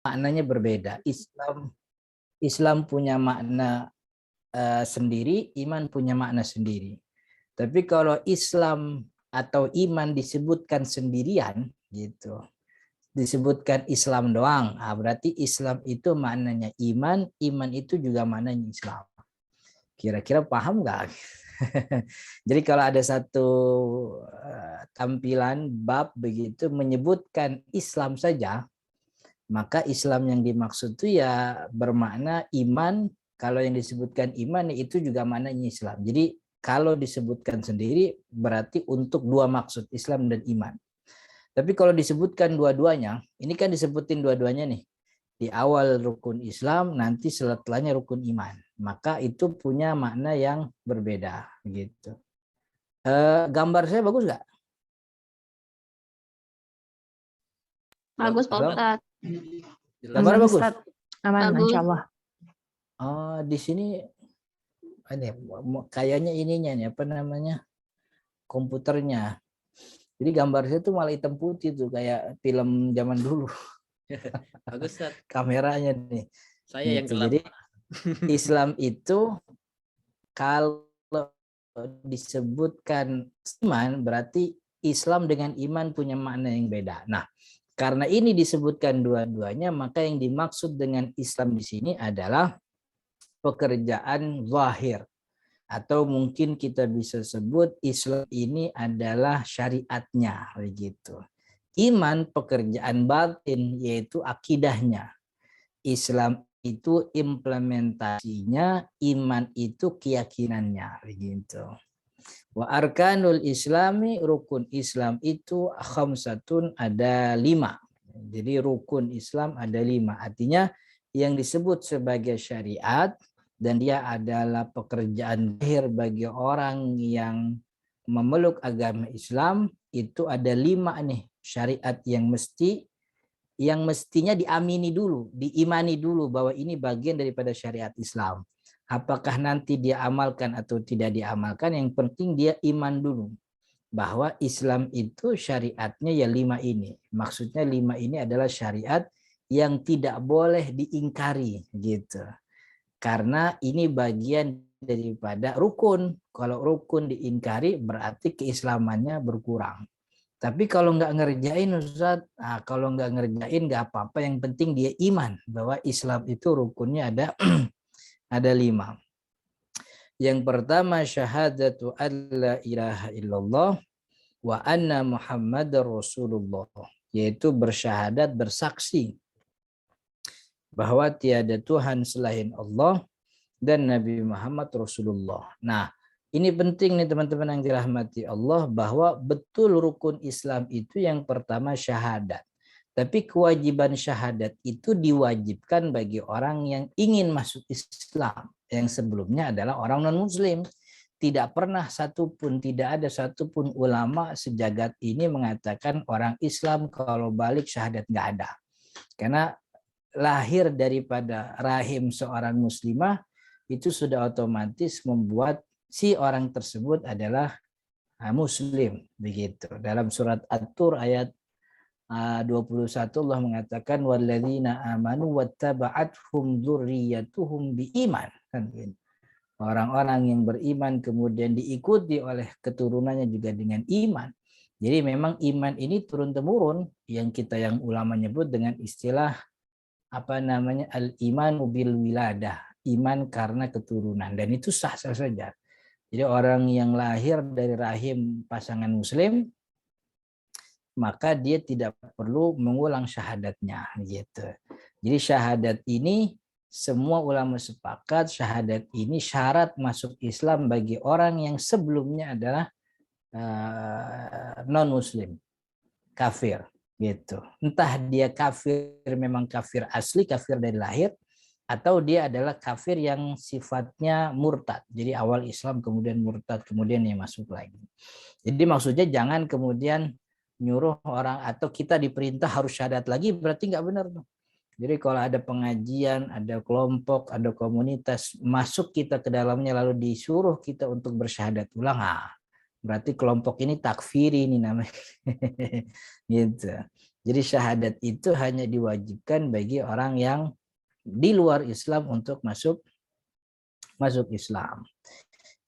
maknanya berbeda. Islam punya makna sendiri, iman punya makna sendiri. Tapi kalau Islam atau iman disebutkan sendirian gitu, disebutkan Islam doang, berarti Islam itu maknanya iman, iman itu juga maknanya Islam. Kira-kira paham nggak? Jadi kalau ada satu tampilan bab begitu menyebutkan Islam saja, maka Islam yang dimaksud itu ya bermakna iman. Kalau yang disebutkan iman itu juga maknanya Islam. Jadi kalau disebutkan sendiri berarti untuk dua maksud, Islam dan iman. Tapi kalau disebutkan dua-duanya, ini kan disebutin dua-duanya nih. Di awal rukun Islam, nanti setelahnya rukun iman. Maka itu punya makna yang berbeda gitu. Gambar saya bagus nggak? Bagus, Pak Ustadz. Gambar bagus. Aman, Bagus. Insya Allah. Oh, di sini ini kayaknya ininya nih apa namanya? Komputernya. Jadi gambar saya tuh malah hitam putih tuh kayak film zaman dulu. Bagus, Ustaz. Kameranya nih. Saya yang Gitu. gelap. Jadi Islam itu kalau disebutkan iman berarti Islam dengan iman punya makna yang beda. Nah, karena ini disebutkan dua-duanya, maka yang dimaksud dengan Islam di sini adalah pekerjaan zahir. Atau mungkin kita bisa sebut Islam ini adalah syariatnya begitu. Iman pekerjaan batin yaitu akidahnya. Islam itu implementasinya, iman itu keyakinannya begitu. Wa arkanul islami, rukun Islam itu khamsatun, ada 5. Jadi rukun Islam ada 5. Artinya yang disebut sebagai syariat dan dia adalah pekerjaan zahir bagi orang yang memeluk agama Islam, itu ada 5 nih syariat yang mestinya diamini dulu, diimani dulu bahwa ini bagian daripada syariat Islam. Apakah nanti dia amalkan atau tidak diamalkan, yang penting dia iman dulu bahwa Islam itu syariatnya ya 5 ini. Maksudnya 5 ini adalah syariat yang tidak boleh diingkari gitu. Karena ini bagian daripada rukun. Kalau rukun diingkari berarti keislamannya berkurang. Tapi kalau nggak ngerjain Ustaz, kalau nggak ngerjain nggak apa-apa. Yang penting dia iman bahwa Islam itu rukunnya ada 5. Yang pertama syahadatu alla ilaha illallah wa anna Muhammadar Rasulullah, yaitu bersyahadat, bersaksi bahwa tiada Tuhan selain Allah dan Nabi Muhammad Rasulullah. Nah, ini penting nih teman-teman yang dirahmati Allah, bahwa betul rukun Islam itu yang pertama syahadat. Tapi kewajiban syahadat itu diwajibkan bagi orang yang ingin masuk Islam, yang sebelumnya adalah orang non-muslim. Tidak pernah satupun, tidak ada satupun ulama sejagat ini mengatakan orang Islam kalau balik syahadat nggak ada. Karena lahir daripada rahim seorang muslimah itu sudah otomatis membuat si orang tersebut adalah muslim begitu. Dalam surat At-Tur ayat 21 Allah mengatakan walladzina amanu wattaba'athum dzurriyyatuhum biiman. Orang-orang yang beriman kemudian diikuti oleh keturunannya juga dengan iman. Jadi memang iman ini turun temurun, yang ulama nyebut dengan istilah apa namanya al-imanu bil wiladah, iman karena keturunan, dan itu sah-sah saja. Jadi orang yang lahir dari rahim pasangan muslim maka dia tidak perlu mengulang syahadatnya gitu. Jadi syahadat ini semua ulama sepakat syahadat ini syarat masuk Islam bagi orang yang sebelumnya adalah non muslim, kafir gitu. Entah dia kafir memang kafir asli, kafir dari lahir, atau dia adalah kafir yang sifatnya murtad. Jadi awal Islam kemudian murtad, kemudian dia masuk lagi. Jadi maksudnya jangan kemudian nyuruh orang atau kita diperintah harus syahadat lagi, berarti nggak benar tuh. Jadi kalau ada pengajian, ada kelompok, ada komunitas, masuk kita ke dalamnya lalu disuruh kita untuk bersyahadat ulang, berarti kelompok ini takfiri ini namanya. Gitu. Jadi syahadat itu hanya diwajibkan bagi orang yang di luar Islam untuk masuk Islam.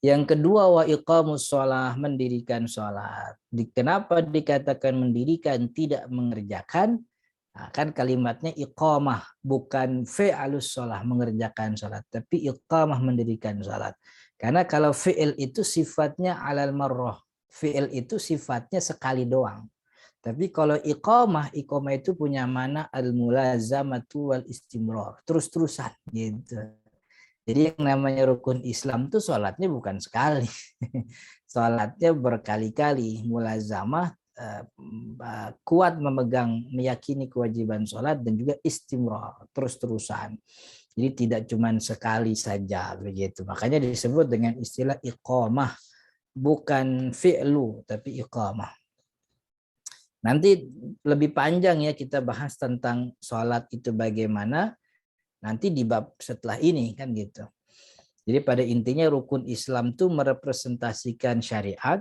Yang kedua, wa iqamus shalah, mendirikan sholat. Kenapa dikatakan mendirikan, tidak mengerjakan? Nah, kan kalimatnya iqamah, bukan fi'alus sholah, mengerjakan sholat, tapi iqamah, mendirikan sholat. Karena kalau fi'il itu sifatnya alal marrah, fi'il itu sifatnya sekali doang. Tapi kalau iqamah itu punya mana al-mulazamatu wal istimrar, terus-terusan gitu. Jadi yang namanya rukun Islam tuh sholatnya bukan sekali. Sholatnya berkali-kali. Mulazamah, kuat memegang, meyakini kewajiban sholat, dan juga istimrar, terus-terusan. Jadi tidak cuma sekali saja begitu. Makanya disebut dengan istilah iqamah. Bukan fi'lu, tapi iqamah. Nanti lebih panjang ya kita bahas tentang sholat itu bagaimana. Nanti di bab setelah ini kan gitu. Jadi pada intinya rukun Islam itu merepresentasikan syariat.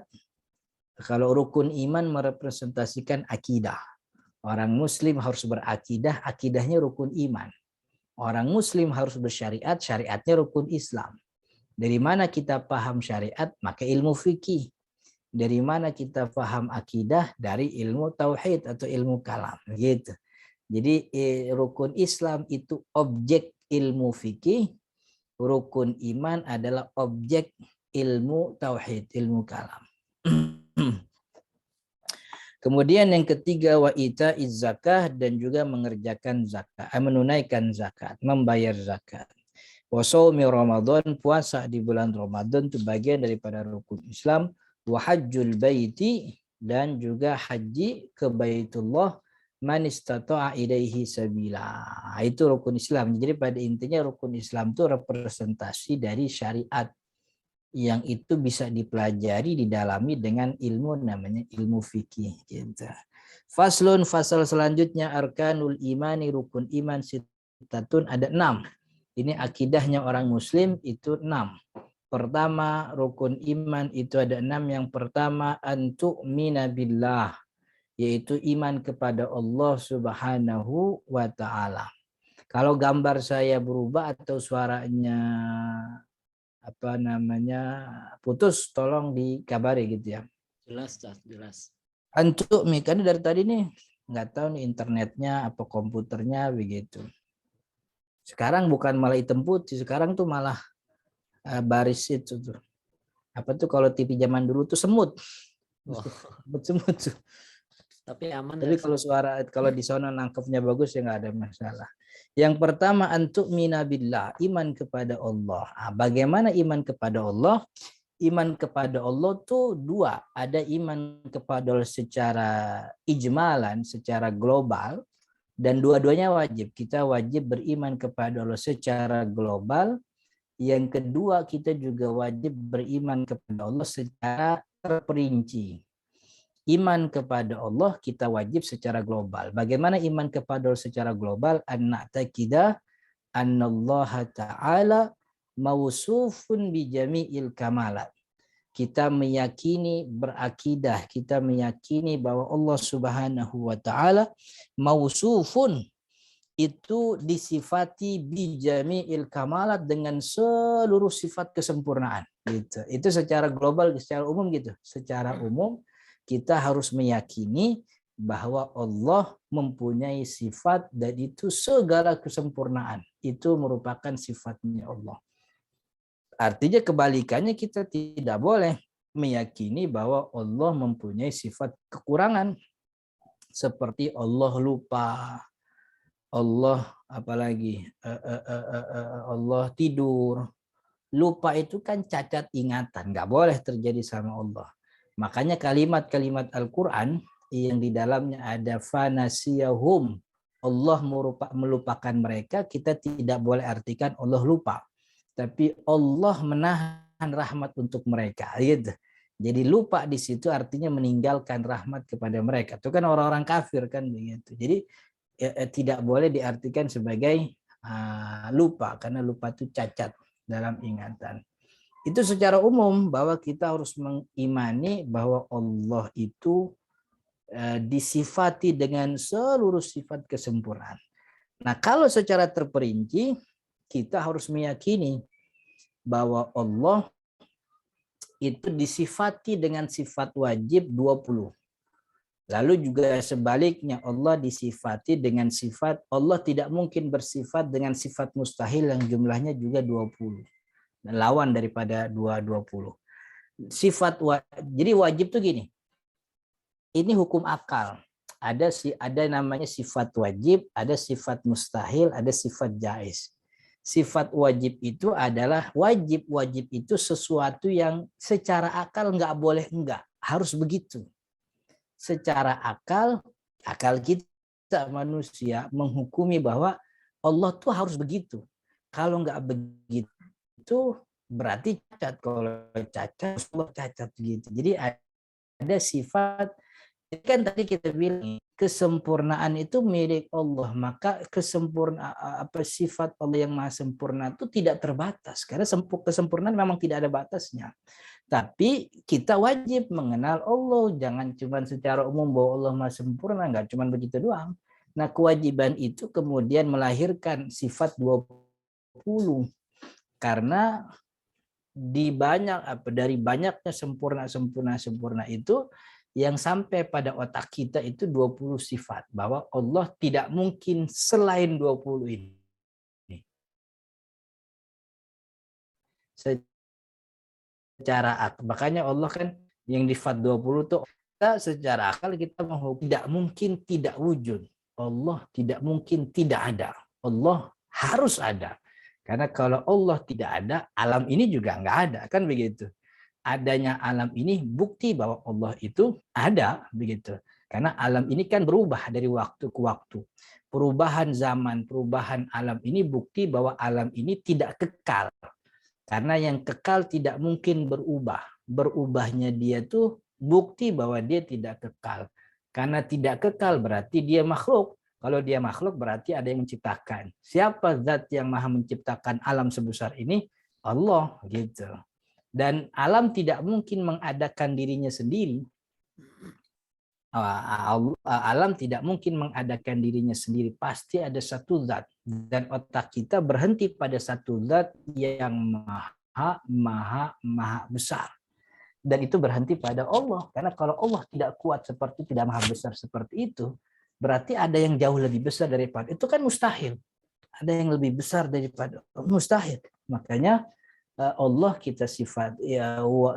Kalau rukun iman merepresentasikan akidah. Orang muslim harus berakidah, akidahnya rukun iman. Orang muslim harus bersyariat, syariatnya rukun Islam. Dari mana kita paham syariat? Maka ilmu fikih. Dari mana kita paham akidah? Dari ilmu tauhid atau ilmu kalam gitu. Jadi rukun Islam itu objek ilmu fikih, rukun iman adalah objek ilmu tauhid, ilmu kalam. Kemudian yang ketiga, wa itaiz zakah, dan juga mengerjakan zakat, menunaikan zakat, membayar zakat. Wa shaumi Ramadan, puasa di bulan Ramadan itu bagian daripada rukun Islam. Wa hajjul baiti, dan juga haji ke Baitullah, man istata'a ilaihi sabila. Itu rukun Islam. Jadi pada intinya rukun Islam itu representasi dari syariat yang itu bisa dipelajari, didalami dengan ilmu namanya ilmu fikih gitu. Faslun, fasal selanjutnya, arkanul imani, rukun iman sittatun, ada 6. Ini akidahnya orang muslim itu 6. Pertama, rukun iman itu ada 6. Yang pertama, antu'mina billah, yaitu iman kepada Allah Subhanahu wa ta'ala. Kalau gambar saya berubah atau suaranya putus, tolong dikabari gitu ya. Jelas, jelas. Antu'mi, karena dari tadi nih nggak tahu nih internetnya apa komputernya begitu. Sekarang bukan malah hitam putih, sekarang tuh malah baris itu tuh. Apa tuh kalau TV zaman dulu tuh semut. Oh. Semut tuh. Tapi aman. Tapi kalau di sana nangkepnya bagus ya nggak ada masalah. Yang pertama, antu'mina billah, iman kepada Allah. Bagaimana iman kepada Allah? Iman kepada Allah tuh 2. Ada iman kepada Allah secara ijmalan, secara global, dan dua-duanya wajib. Kita wajib beriman kepada Allah secara global. Yang kedua, kita juga wajib beriman kepada Allah secara terperinci. Iman kepada Allah kita wajib secara global. Bagaimana iman kepada Allah secara global? An-na'taqidah annallaha ta'ala mausufun bi jami'il kamalat. Kita meyakini, berakidah, kita meyakini bahwa Allah Subhanahu wa ta'ala mausufun, itu disifati bi jami'il kamalat, dengan seluruh sifat kesempurnaan gitu. Itu secara global, secara umum gitu. Secara umum kita harus meyakini bahwa Allah mempunyai sifat dan itu segala kesempurnaan. Itu merupakan sifatnya Allah. Artinya kebalikannya, kita tidak boleh meyakini bahwa Allah mempunyai sifat kekurangan. Seperti Allah lupa, Allah apalagi Allah tidur. Lupa itu kan cacat ingatan, nggak boleh terjadi sama Allah. Makanya kalimat-kalimat Al-Quran yang di dalamnya ada fanasiyahum, Allah melupakan mereka, kita tidak boleh artikan Allah lupa, tapi Allah menahan rahmat untuk mereka gitu. Jadi lupa di situ artinya meninggalkan rahmat kepada mereka. Itu kan orang-orang kafir kan begitu. Jadi tidak boleh diartikan sebagai lupa, karena lupa itu cacat dalam ingatan. Itu secara umum, bahwa kita harus mengimani bahwa Allah itu disifati dengan seluruh sifat kesempurnaan. Nah, kalau secara terperinci kita harus meyakini bahwa Allah itu disifati dengan sifat wajib 20. Lalu juga sebaliknya Allah disifati dengan sifat, Allah tidak mungkin bersifat dengan sifat mustahil yang jumlahnya juga 20. Lawan daripada 20. Jadi wajib tuh gini. Ini hukum akal. Ada namanya sifat wajib, ada sifat mustahil, ada sifat jaiz. Sifat wajib itu adalah wajib itu sesuatu yang secara akal nggak boleh enggak, harus begitu. Secara akal kita manusia menghukumi bahwa Allah tuh harus begitu. Kalau nggak begitu berarti cacat. Kalau cacat, Allah cacat gitu. Jadi ada sifat, kan tadi kita bilang kesempurnaan itu milik Allah, maka sifat Allah yang maha sempurna itu tidak terbatas karena kesempurnaan memang tidak ada batasnya. Tapi kita wajib mengenal Allah, jangan cuma secara umum bahwa Allah maha sempurna, nggak cuma begitu doang. Nah, kewajiban itu kemudian melahirkan sifat 20 karena dari banyaknya sempurna itu yang sampai pada otak kita itu 20 sifat, bahwa Allah tidak mungkin selain 20 ini. Secara akal, makanya Allah kan yang di sifat 20 itu secara akal kita mau tidak mungkin tidak wujud. Allah tidak mungkin tidak ada. Allah harus ada. Karena kalau Allah tidak ada, alam ini juga nggak ada, kan begitu. Adanya alam ini bukti bahwa Allah itu ada, begitu. Karena alam ini kan berubah dari waktu ke waktu. Perubahan zaman, perubahan alam ini bukti bahwa alam ini tidak kekal. Karena yang kekal tidak mungkin berubah. Berubahnya dia tuh bukti bahwa dia tidak kekal. Karena tidak kekal berarti dia makhluk. Kalau dia makhluk berarti ada yang menciptakan. Siapa zat yang maha menciptakan alam sebesar ini? Allah, gitu. Dan alam tidak mungkin mengadakan dirinya sendiri. Alam tidak mungkin mengadakan dirinya sendiri. Pasti ada satu zat. Dan otak kita berhenti pada satu zat yang maha besar. Dan itu berhenti pada Allah. Karena kalau Allah tidak kuat seperti, tidak maha besar seperti itu, berarti ada yang jauh lebih besar daripada. Itu kan mustahil. Ada yang lebih besar daripada. Mustahil. Makanya Allah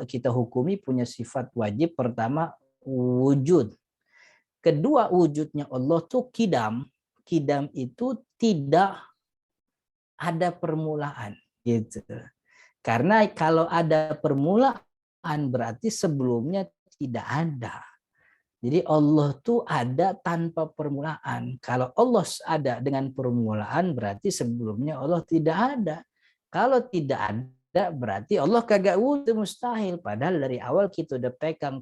kita hukumi punya sifat wajib. Pertama, wujud. Kedua, wujudnya Allah tuh kidam. Kidam itu tidak ada permulaan, gitu. Karena kalau ada permulaan berarti sebelumnya tidak ada. Jadi Allah tuh ada tanpa permulaan. Kalau Allah ada dengan permulaan berarti sebelumnya Allah tidak ada. Kalau tidak ada berarti Allah kagak wujud, mustahil. Padahal dari awal kita udah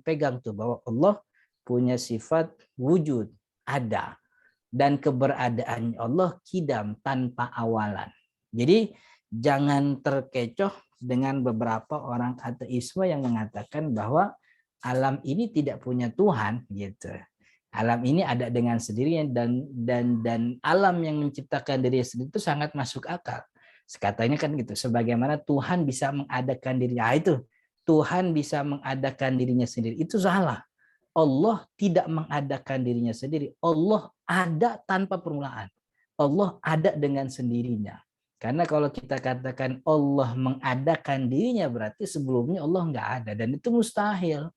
pegang tuh bahwa Allah punya sifat wujud, ada. Dan keberadaan Allah kidam, tanpa awalan. Jadi jangan terkecoh dengan beberapa orang ateisme yang mengatakan bahwa alam ini tidak punya Tuhan, gitu. Alam ini ada dengan sendirinya dan alam yang menciptakan diri sendiri itu sangat masuk akal. Katanya kan gitu, sebagaimana Tuhan bisa mengadakan dirinya, itu Tuhan bisa mengadakan dirinya sendiri, itu salah. Allah tidak mengadakan dirinya sendiri. Allah ada tanpa permulaan. Allah ada dengan sendirinya. Karena kalau kita katakan Allah mengadakan dirinya berarti sebelumnya Allah nggak ada, dan itu mustahil.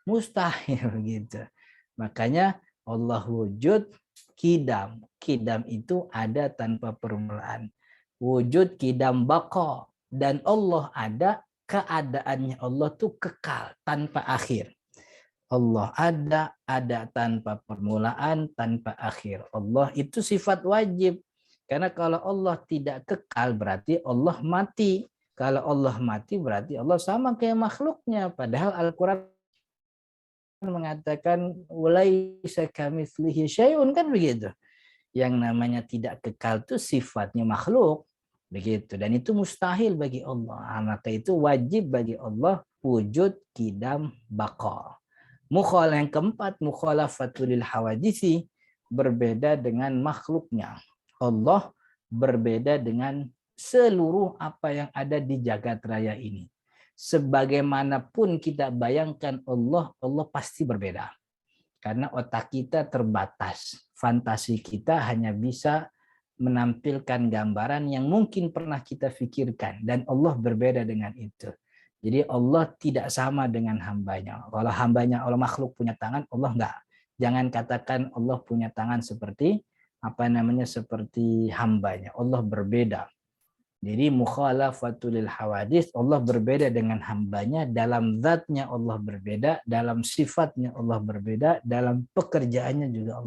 Mustahil gitu. Makanya Allah wujud kidam. Kidam itu ada tanpa permulaan. Wujud kidam baqa, dan Allah ada, keadaannya Allah tuh kekal tanpa akhir. Allah ada tanpa permulaan, tanpa akhir. Allah itu sifat wajib. Karena kalau Allah tidak kekal berarti Allah mati. Kalau Allah mati berarti Allah sama kayak makhluknya. Padahal Al-Quran mengatakan walaisa kamitslihi syai'un, kan begitu. Yang namanya tidak kekal itu sifatnya makhluk. Begitu, dan itu mustahil bagi Allah. Maka itu wajib bagi Allah wujud kidam baqa. Yang keempat, mukhalafatul hawadisi, berbeda dengan makhluknya. Allah berbeda dengan seluruh apa yang ada di jagat raya ini. Sebagaimanapun kita bayangkan Allah, Allah pasti berbeda. Karena otak kita terbatas. Fantasi kita hanya bisa menampilkan gambaran yang mungkin pernah kita pikirkan. Dan Allah berbeda dengan itu. Jadi Allah tidak sama dengan hambanya. Kalau hambanya Allah makhluk punya tangan, Allah enggak. Jangan katakan Allah punya tangan seperti seperti hambanya. Allah berbeda. Jadi mukhalafatul hawadis, Allah berbeda dengan hambanya, dalam zatnya Allah berbeda, dalam sifatnya Allah berbeda, dalam pekerjaannya juga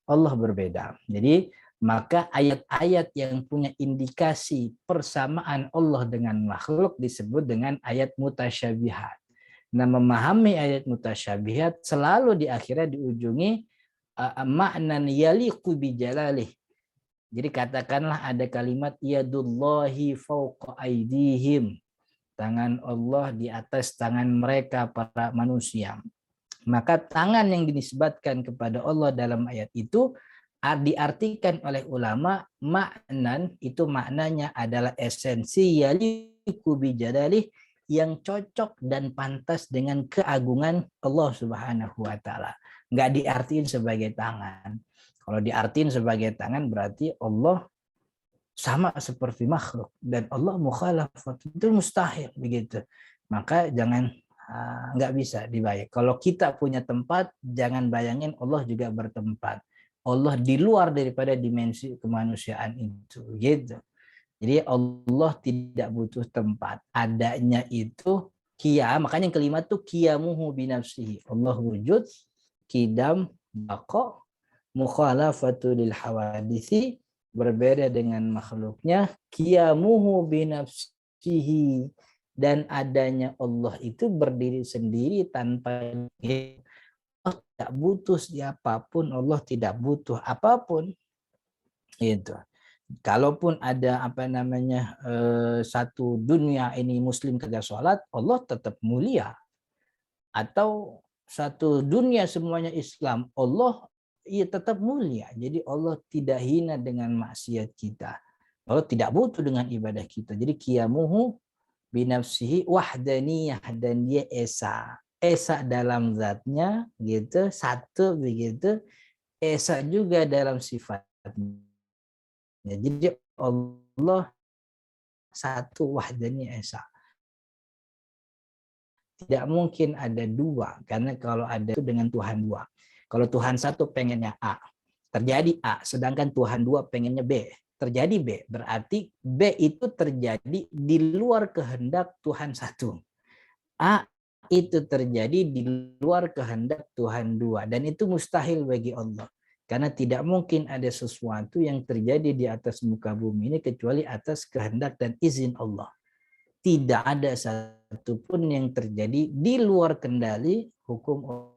Allah berbeda. Jadi maka ayat-ayat yang punya indikasi persamaan Allah dengan makhluk disebut dengan ayat mutasyabihat. Nah, memahami ayat mutasyabihat selalu di akhirnya diujungi maknan yaliqu bijalalih. Jadi katakanlah ada kalimat yadullahi fawqa aydihim. Tangan Allah di atas tangan mereka para manusia. Maka tangan yang dinisbatkan kepada Allah dalam ayat itu diartikan oleh ulama maknan itu maknanya adalah esensi yaliqu bijadalih yang cocok dan pantas dengan keagungan Allah Subhanahu wa taala. Enggak diartiin sebagai tangan. Kalau diartiin sebagai tangan berarti Allah sama seperti makhluk dan Allah mukhalafat itu mustahil begitu. Maka jangan enggak bisa dibayang. Kalau kita punya tempat, jangan bayangin Allah juga bertempat. Allah di luar daripada dimensi kemanusiaan itu gitu. Jadi Allah tidak butuh tempat. Adanya itu makanya yang kelima itu qiyamuhu binafsihi. Allah wujud, qidam, baqa, mukhalafatu lil hawadisi, berbeda dengan makhluknya, qiyamuhu binafsihi, dan adanya Allah itu berdiri sendiri tanpa Allah tidak butuh siapapun, Allah tidak butuh apapun. Itu. Kalaupun ada satu dunia ini muslim kagak sholat, Allah tetap mulia. Atau satu dunia semuanya Islam, Allah tetap mulia. Jadi Allah tidak hina dengan maksiat kita. Allah tidak butuh dengan ibadah kita. Jadi qiyamuhu binafsihi wahdaniyah, dan dia esa. Esa dalam zatnya gitu, satu begitu, esa juga dalam sifatnya. Jadi Allah satu wahdaniyah esa. Tidak mungkin ada dua, karena kalau ada itu dengan Tuhan dua. Kalau Tuhan satu pengennya A, terjadi A, sedangkan Tuhan dua pengennya B, terjadi B. Berarti B itu terjadi di luar kehendak Tuhan satu. A itu terjadi di luar kehendak Tuhan dua, dan itu mustahil bagi Allah, karena tidak mungkin ada sesuatu yang terjadi di atas muka bumi ini kecuali atas kehendak dan izin Allah. Tidak ada satupun yang terjadi di luar kendali hukum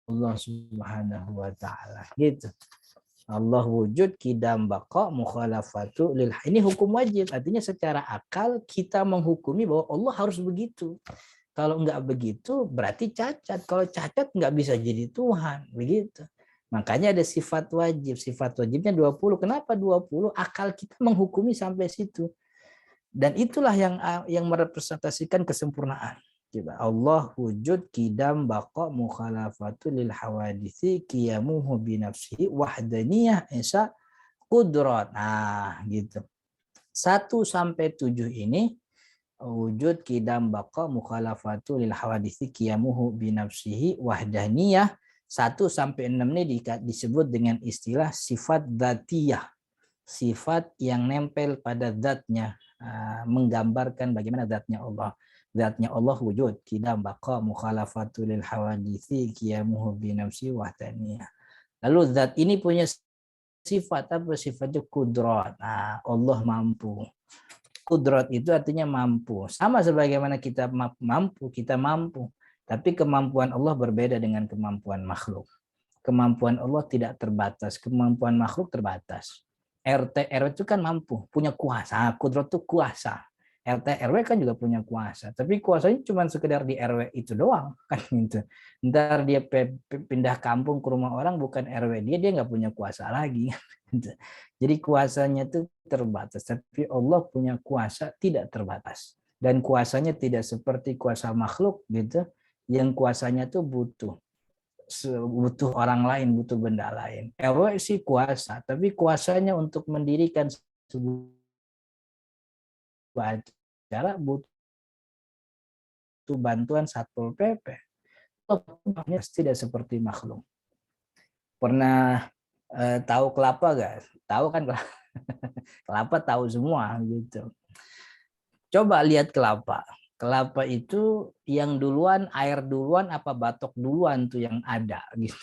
Allah Subhanahu wa taala. Gitu. Allah wujud, qidam, baqa, mukhalafatu lil. Ini hukum wajib, artinya secara akal kita menghukumi bahwa Allah harus begitu. Kalau enggak begitu berarti cacat. Kalau cacat enggak bisa jadi Tuhan, begitu. Makanya ada sifat wajib. Sifat wajibnya 20. Kenapa 20? Akal kita menghukumi sampai situ. Dan itulah yang merepresentasikan kesempurnaan. Allah wujud, qidam, baqa, mukhalafatu lil hawadisi, qiyamuhu binafsihi, wahdaniyah, esa, qudrat. Nah, gitu. 1-7 ini wujud, qidam, baqa, mukhalafatu lil hawadisi, qiyamuhu binafsihi, wahdaniyah. 1-6 ini disebut dengan istilah sifat dzatiyah. Sifat yang nempel pada zatnya, menggambarkan bagaimana zatnya Allah. Zatnya Allah wujud, qidam, baqa, mukhalafatu lil hawadisi, qiyamuhu binafsihi, wahdaniyah. Lalu zat ini punya sifat apa? Sifatnya qudrat. Nah, Allah mampu. Qudrat itu artinya mampu. Sama sebagaimana kita mampu, kita mampu. Tapi kemampuan Allah berbeda dengan kemampuan makhluk. Kemampuan Allah tidak terbatas, kemampuan makhluk terbatas. RT, RW itu kan mampu, punya kuasa. Qudrat itu kuasa. RT RW kan juga punya kuasa, tapi kuasanya cuma sekedar di RW itu doang kan gitu. Ntar dia pindah kampung ke rumah orang bukan RW dia nggak punya kuasa lagi. Gitu. Jadi kuasanya itu terbatas, tapi Allah punya kuasa tidak terbatas. Dan kuasanya tidak seperti kuasa makhluk gitu, yang kuasanya tuh butuh orang lain, butuh benda lain. RW sih kuasa, tapi kuasanya untuk mendirikan sebuah acara butuh bantuan Satpol PP. Tidak seperti makhluk. Pernah tahu kelapa gak? Tahu kan kelapa tahu semua gitu. Coba lihat kelapa. Kelapa itu yang duluan, air duluan apa batok duluan tuh yang ada gitu.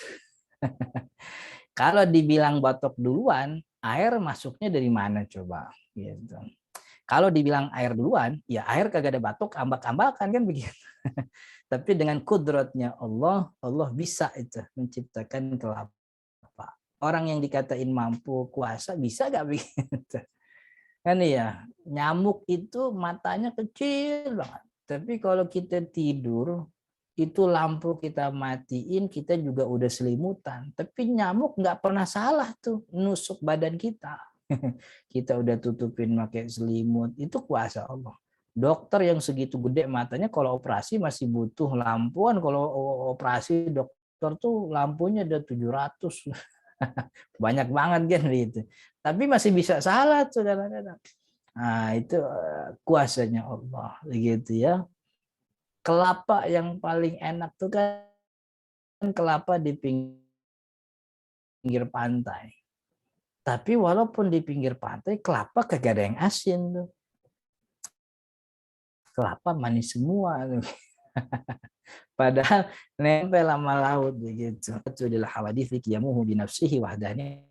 Kalau dibilang batok duluan, air masuknya dari mana coba gitu. Kalau dibilang air duluan, ya air kagak ada batok, ambak-ambakan kan begitu. Tapi dengan kudratnya Allah, Allah bisa itu menciptakan kelapa. Orang yang dikatain mampu kuasa bisa gak begitu? Kan ya, nyamuk itu matanya kecil banget. Tapi kalau kita tidur, itu lampu kita matiin, kita juga udah selimutan. Tapi nyamuk nggak pernah salah tuh nusuk badan kita. Kita udah tutupin pakai selimut, itu kuasa Allah. Dokter yang segitu gede matanya kalau operasi masih butuh lampuan. Kalau operasi dokter tuh lampunya udah 700. Banyak banget kan gitu. Tapi masih bisa salah saudara-saudara. Nah, itu kuasanya Allah gitu ya. Kelapa yang paling enak tuh kan kelapa di pinggir pantai. Tapi walaupun di pinggir pantai kelapa kagak ada yang asin tuh. Kelapa manis semua tuh. Padahal nempel sama laut begitu. Itu adalah hawadits qiyamuhu bi nafsihi wahdani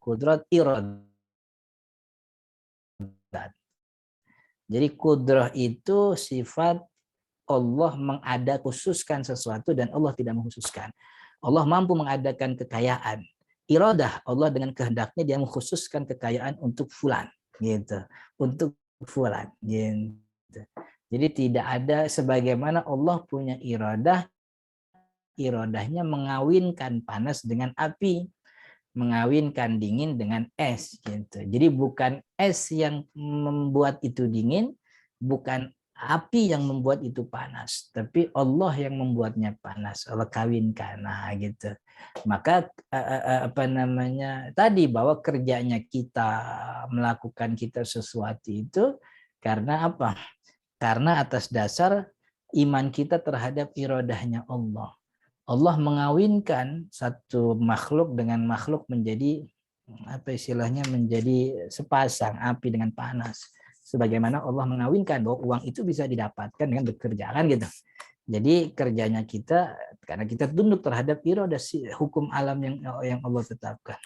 qudrat iradat. Jadi kudrah itu sifat Allah mengada khususkan sesuatu dan Allah tidak mengkhususkan. Allah mampu mengadakan kekayaan. Iradah Allah dengan kehendaknya dia mengkhususkan kekayaan untuk fulan gitu. Untuk fulan gitu. Jadi tidak ada sebagaimana Allah punya iradah, iradahnya mengawinkan panas dengan api, mengawinkan dingin dengan es gitu. Jadi bukan es yang membuat itu dingin, bukan api yang membuat itu panas, tapi Allah yang membuatnya panas. Allah kawinkan, nah gitu. Maka apa namanya tadi bahwa kerjanya kita melakukan kita sesuatu itu karena apa? Karena atas dasar iman kita terhadap iradahnya Allah. Allah mengawinkan satu makhluk dengan makhluk menjadi apa istilahnya menjadi sepasang api dengan panas. Sebagaimana Allah mengawinkan bahwa uang itu bisa didapatkan dengan bekerja kan gitu. Jadi kerjanya kita karena kita tunduk terhadap iradah hukum alam yang Allah tetapkan.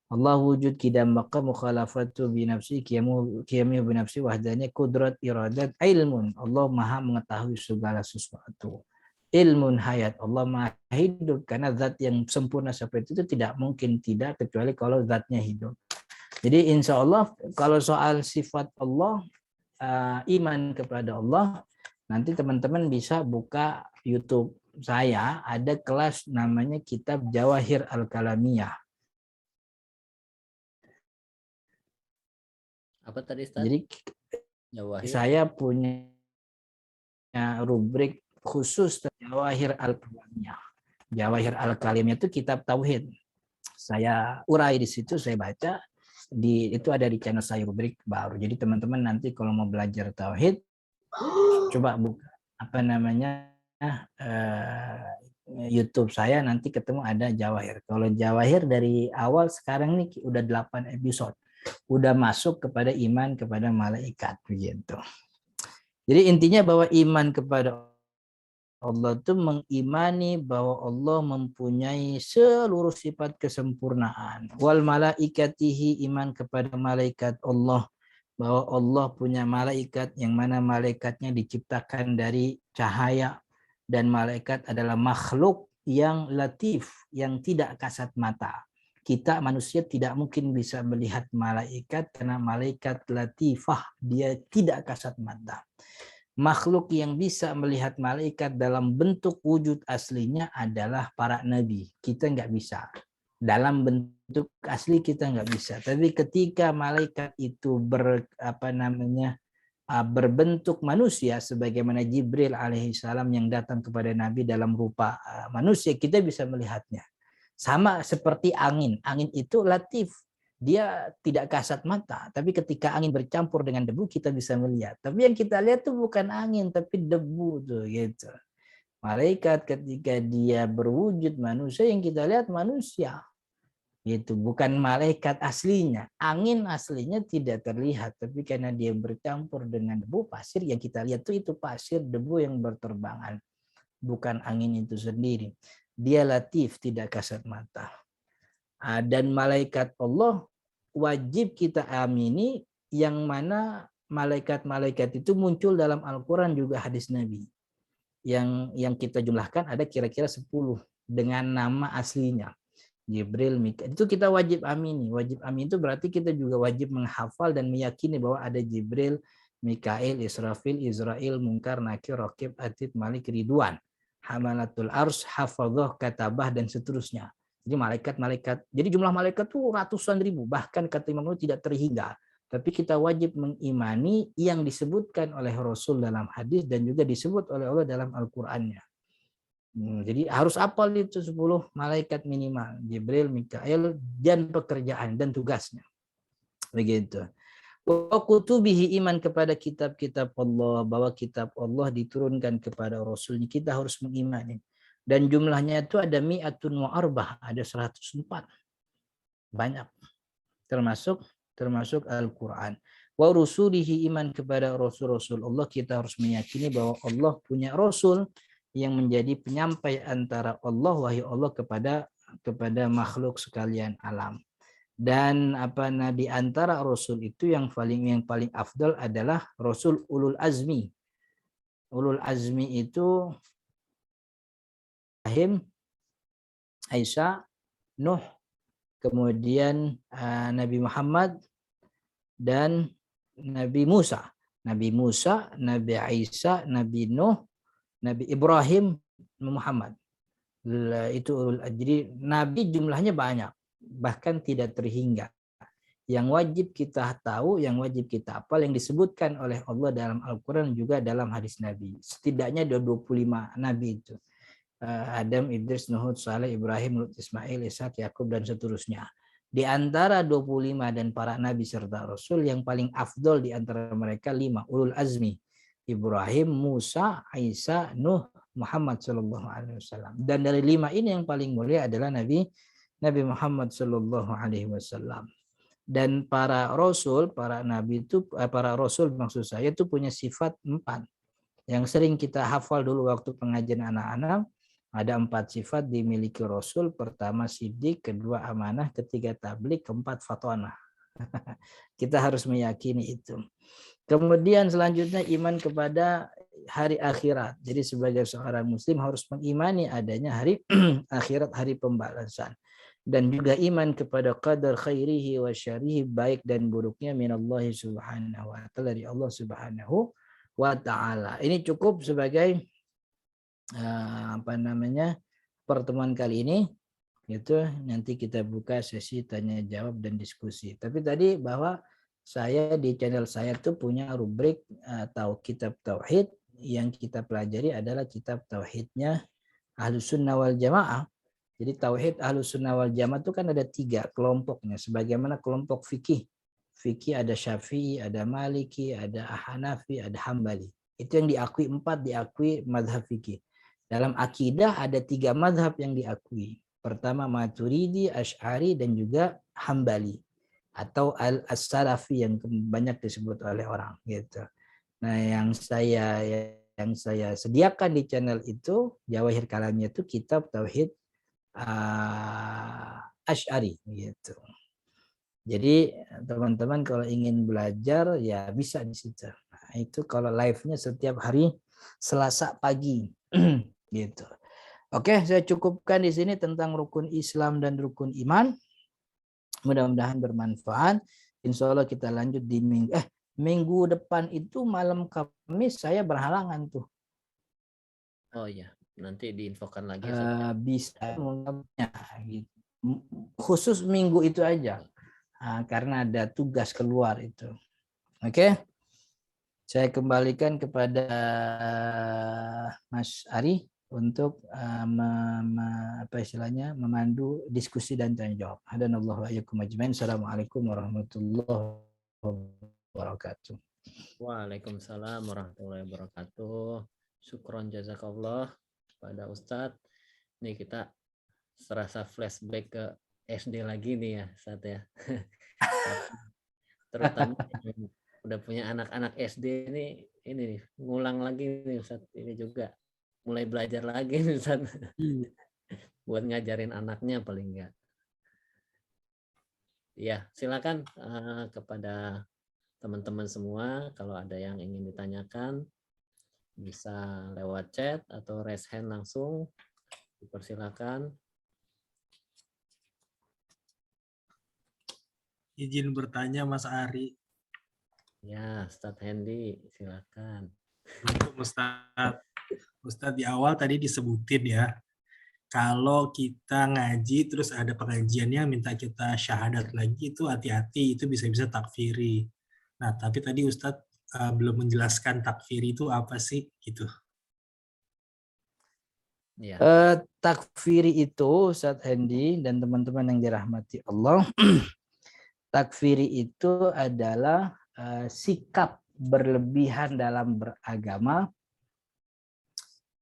Allah wujud kidam maka mukhalafatu bi nafsi qiyamu bi nafsi wahdanya kudrat iradat ilmun. Allah Maha mengetahui segala sesuatu. Ilmun hayat, Allah Maha hidup karena zat yang sempurna seperti itu tidak mungkin tidak kecuali kalau zatnya hidup. Jadi insya Allah kalau soal sifat Allah, iman kepada Allah, nanti teman-teman bisa buka YouTube saya, ada kelas namanya Kitab Jawahir Al-Kalamiyah. Apa tadi Ustaz? Jadi Jawahir. saya punya rubrik khusus Jawahir Al-Kalamiyah. Jawahir Al-Kalimiyah itu kitab tauhid. Saya urai di situ, saya baca itu ada di channel saya rubrik baru. Jadi teman-teman nanti kalau mau belajar tauhid coba buka apa namanya YouTube saya nanti ketemu ada Jawahir. Kalau Jawahir dari awal sekarang nih udah 8 episode. Udah masuk kepada iman kepada malaikat begitu. Jadi intinya bahwa iman kepada Allah itu mengimani bahwa Allah mempunyai seluruh sifat kesempurnaan. Wal malaikatihi, iman kepada malaikat Allah, bahwa Allah punya malaikat yang mana malaikatnya diciptakan dari cahaya dan malaikat adalah makhluk yang latif, yang tidak kasat mata. Kita manusia tidak mungkin bisa melihat malaikat karena malaikat latifah, dia tidak kasat mata. Makhluk yang bisa melihat malaikat dalam bentuk wujud aslinya adalah para nabi. Kita nggak bisa. Dalam bentuk asli kita nggak bisa. Tapi ketika malaikat itu berbentuk manusia, sebagaimana Jibril alaihissalam yang datang kepada Nabi dalam rupa manusia, kita bisa melihatnya. Sama seperti angin. Angin itu latif. Dia tidak kasat mata. Tapi ketika angin bercampur dengan debu, kita bisa melihat. Tapi yang kita lihat itu bukan angin, tapi debu tuh gitu. Malaikat ketika dia berwujud manusia, yang kita lihat manusia. Gitu, bukan malaikat aslinya. Angin aslinya tidak terlihat, tapi karena dia bercampur dengan debu, pasir yang kita lihat itu pasir, debu yang berterbangan. Bukan angin itu sendiri. Dia latif, tidak kasat mata. Dan malaikat Allah wajib kita amini, yang mana malaikat-malaikat itu muncul dalam Al-Quran juga hadis Nabi. Yang kita jumlahkan ada kira-kira 10 dengan nama aslinya. Jibril, Mikail. Itu kita wajib amini. Wajib amini itu berarti kita juga wajib menghafal dan meyakini bahwa ada Jibril, Mikail, Israfil, Israel, Munkar, Nakir, Raqib, Atid, Malik, Ridwan, Hamalatul Ars, Hafadhah, Katabah, dan seterusnya. Jadi malaikat-malaikat. Jadi jumlah malaikat itu ratusan ribu. Bahkan kata Imam Nawawi tidak terhingga. Tapi kita wajib mengimani yang disebutkan oleh Rasul dalam hadis dan juga disebut oleh Allah dalam Al-Qur'annya. Jadi harus hafal itu 10 malaikat minimal. Jibril, Mikail, dan pekerjaan dan tugasnya. Begitu. Wa kutubihi, iman kepada kitab-kitab Allah, bahwa kitab Allah diturunkan kepada Rasul. Kita harus mengimani. Dan jumlahnya itu ada mi'atun wa arbah, ada 104. Banyak. Termasuk Al-Quran. Wa rusulihi, iman kepada Rasul-Rasul Allah. Kita harus meyakini bahwa Allah punya Rasul yang menjadi penyampai antara Allah, wahyu Allah kepada makhluk sekalian alam. Dan di antara Rasul itu yang paling afdal adalah Rasul ulul azmi. Ulul azmi itu Ibrahim, Isa, Nuh, kemudian Nabi Muhammad, dan Nabi Musa. Nabi Musa, Nabi Isa, Nabi Nuh, Nabi Ibrahim, Muhammad. Itu jadi nabi jumlahnya banyak, bahkan tidak terhingga. Yang wajib kita tahu, yang wajib kita hafal, yang disebutkan oleh Allah dalam Al-Quran juga dalam hadis Nabi. Setidaknya ada 25 nabi itu. Adam, Idris, Nuh, Saleh, Ibrahim, Lut, Ismail, Ishak, Yakub, dan seterusnya. Di antara 25 dan para nabi serta rasul, yang paling afdol di antara mereka 5 ulul azmi. Ibrahim, Musa, Isa, Nuh, Muhammad sallallahu alaihi wasallam. Dan dari 5 ini yang paling mulia adalah Nabi Muhammad sallallahu alaihi wasallam. Dan para rasul, para nabi itu, para rasul maksud saya itu punya sifat 4. Yang sering kita hafal dulu waktu pengajian anak-anak, ada 4 sifat dimiliki rasul. Pertama siddiq, kedua amanah, ketiga tabligh, keempat fatonah. Kita harus meyakini itu. Kemudian selanjutnya iman kepada hari akhirat. Jadi sebagai seorang muslim harus mengimani adanya hari akhirat, hari pembalasan. Dan juga iman kepada qadar khairihi wa syarihi, baik dan buruknya minallahi subhanahu wa ta'ala, dari Allah subhanahu wa ta'ala. Ini cukup sebagai pertemuan kali ini. Itu nanti kita buka sesi tanya jawab dan diskusi. Tapi tadi bahwa saya di channel saya tuh punya rubrik atau kitab tauhid, yang kita pelajari adalah kitab tauhidnya Ahlus Sunnah wal Jamaah. Jadi tauhid Ahlus Sunnah wal Jamaah itu kan ada 3 kelompoknya, sebagaimana kelompok fikih. Fikih ada Syafi'i, ada Maliki, ada Hanafi, ada Hambali. Itu yang diakui 4 diakui mazhab fikih. Dalam akidah ada 3 mazhab yang diakui. Pertama Maturidi, Asy'ari, dan juga Hambali atau As-Salafi yang banyak disebut oleh orang gitu. Nah, yang saya sediakan di channel itu Jawahir Kalamnya itu kitab tauhid Asy'ari gitu. Jadi teman-teman kalau ingin belajar ya bisa di situ. Nah, itu kalau live-nya setiap hari Selasa pagi gitu. Oke, saya cukupkan di sini tentang rukun Islam dan rukun iman. Mudah-mudahan bermanfaat. Insya Allah kita lanjut di minggu depan itu malam Kamis saya berhalangan tuh. Oh iya, nanti diinfokan lagi. Ustaz. Bisa mengupnya gitu. Khusus minggu itu aja. Karena ada tugas keluar itu. Oke. Saya kembalikan kepada Mas Ari untuk apa istilahnya memandu diskusi dan tanya jawab. Hadanallahu wa iyyakum ajmain. Assalamualaikum warahmatullahi wabarakatuh. Waalaikumsalam warahmatullahi wabarakatuh. Syukron jazakallah pada Ustadz. Nih kita serasa flashback ke SD lagi nih ya, Ustadz ya. Terutama yang udah punya anak-anak SD ini nih ngulang lagi nih Ustadz, ini juga mulai belajar lagi nih Ustadz. Buat ngajarin anaknya paling enggak. Ya, silakan kepada teman-teman semua kalau ada yang ingin ditanyakan bisa lewat chat atau raise hand langsung, dipersilakan. Izin bertanya Mas Ari. Ya, Ustadz Hendy, silakan. Untuk Ustadz di awal tadi disebutin ya, kalau kita ngaji terus ada pengajiannya minta kita syahadat lagi itu hati-hati, itu bisa-bisa takfiri. Nah, tapi tadi Ustadz belum menjelaskan takfiri itu apa sih gitu. Ya. Takfiri itu Ustadz Hendy dan teman-teman yang dirahmati Allah, takfiri itu adalah sikap berlebihan dalam beragama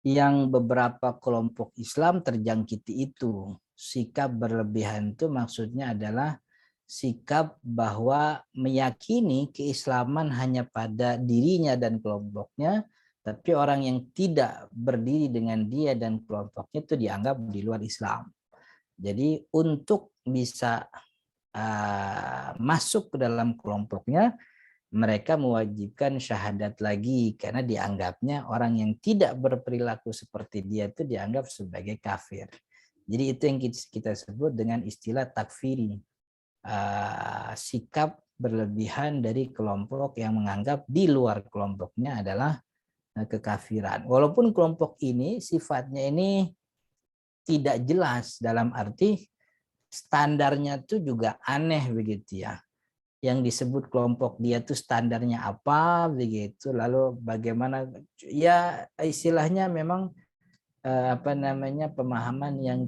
yang beberapa kelompok Islam terjangkiti itu. Sikap berlebihan itu maksudnya adalah sikap bahwa meyakini keislaman hanya pada dirinya dan kelompoknya, tapi orang yang tidak berdiri dengan dia dan kelompoknya itu dianggap di luar Islam. Jadi untuk bisa masuk ke dalam kelompoknya, mereka mewajibkan syahadat lagi karena dianggapnya orang yang tidak berperilaku seperti dia itu dianggap sebagai kafir. Jadi itu yang kita sebut dengan istilah takfiri. Sikap berlebihan dari kelompok yang menganggap di luar kelompoknya adalah kekafiran. Walaupun kelompok ini sifatnya ini tidak jelas dalam arti standarnya itu juga aneh begitu ya. Yang disebut kelompok dia tuh standarnya apa begitu, lalu bagaimana ya istilahnya memang pemahaman yang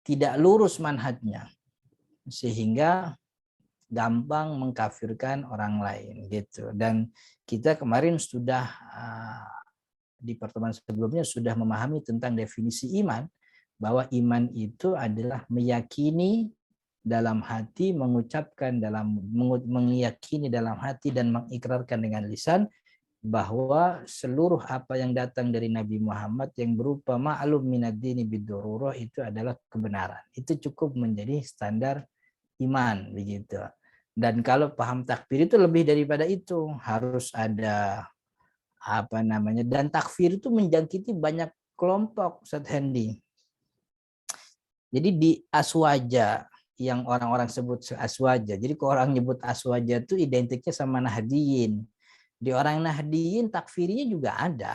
tidak lurus manhajnya sehingga gampang mengkafirkan orang lain gitu. Dan kita kemarin sudah di pertemuan sebelumnya sudah memahami tentang definisi iman, bahwa iman itu adalah meyakini dalam hati, mengucapkan meyakini dalam hati dan mengikrarkan dengan lisan bahwa seluruh apa yang datang dari Nabi Muhammad yang berupa ma'lum minad-dini bid-darurah itu adalah kebenaran. Itu cukup menjadi standar iman begitu. Dan kalau paham takfir itu lebih daripada itu, harus ada dan takfir itu menjangkiti banyak kelompok, Ustadz Hendy. Jadi di Aswaja yang orang-orang sebut Aswaja. Jadi kalau orang nyebut Aswaja itu identiknya sama Nahdiyin. Di orang Nahdiyin takfirnya juga ada.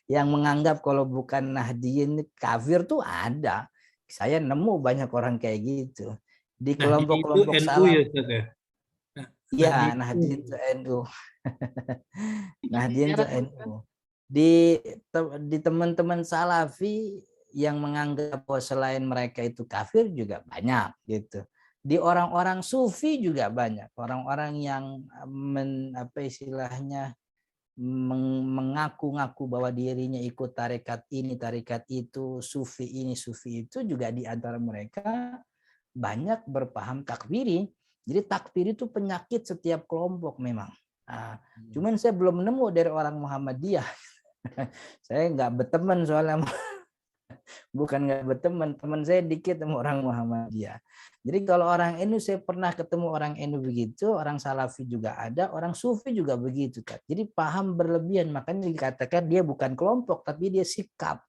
Yang menganggap kalau bukan Nahdiyin kafir tuh ada. Saya nemu banyak orang kayak gitu. Di kelompok-kelompok salaf. Iya, Nahdiyin itu NU. Nahdiyin itu NU. Di teman-teman Salafi yang menganggap bahwa selain mereka itu kafir juga banyak gitu. Di orang-orang Sufi juga banyak, orang-orang yang mengaku-ngaku bahwa dirinya ikut tarekat ini, tarekat itu, Sufi ini, Sufi itu juga di antara mereka banyak berpaham takfiri. Jadi takfir itu penyakit setiap kelompok memang. Cuman saya belum nemu dari orang Muhammadiyah. Saya nggak berteman soalnya. Bukan nggak berteman, teman saya dikit sama orang Muhammadiyah. Jadi kalau orang NU saya pernah ketemu orang NU begitu, orang Salafi juga ada, orang Sufi juga begitu. Jadi paham berlebihan, makanya dikatakan dia bukan kelompok tapi dia sikap.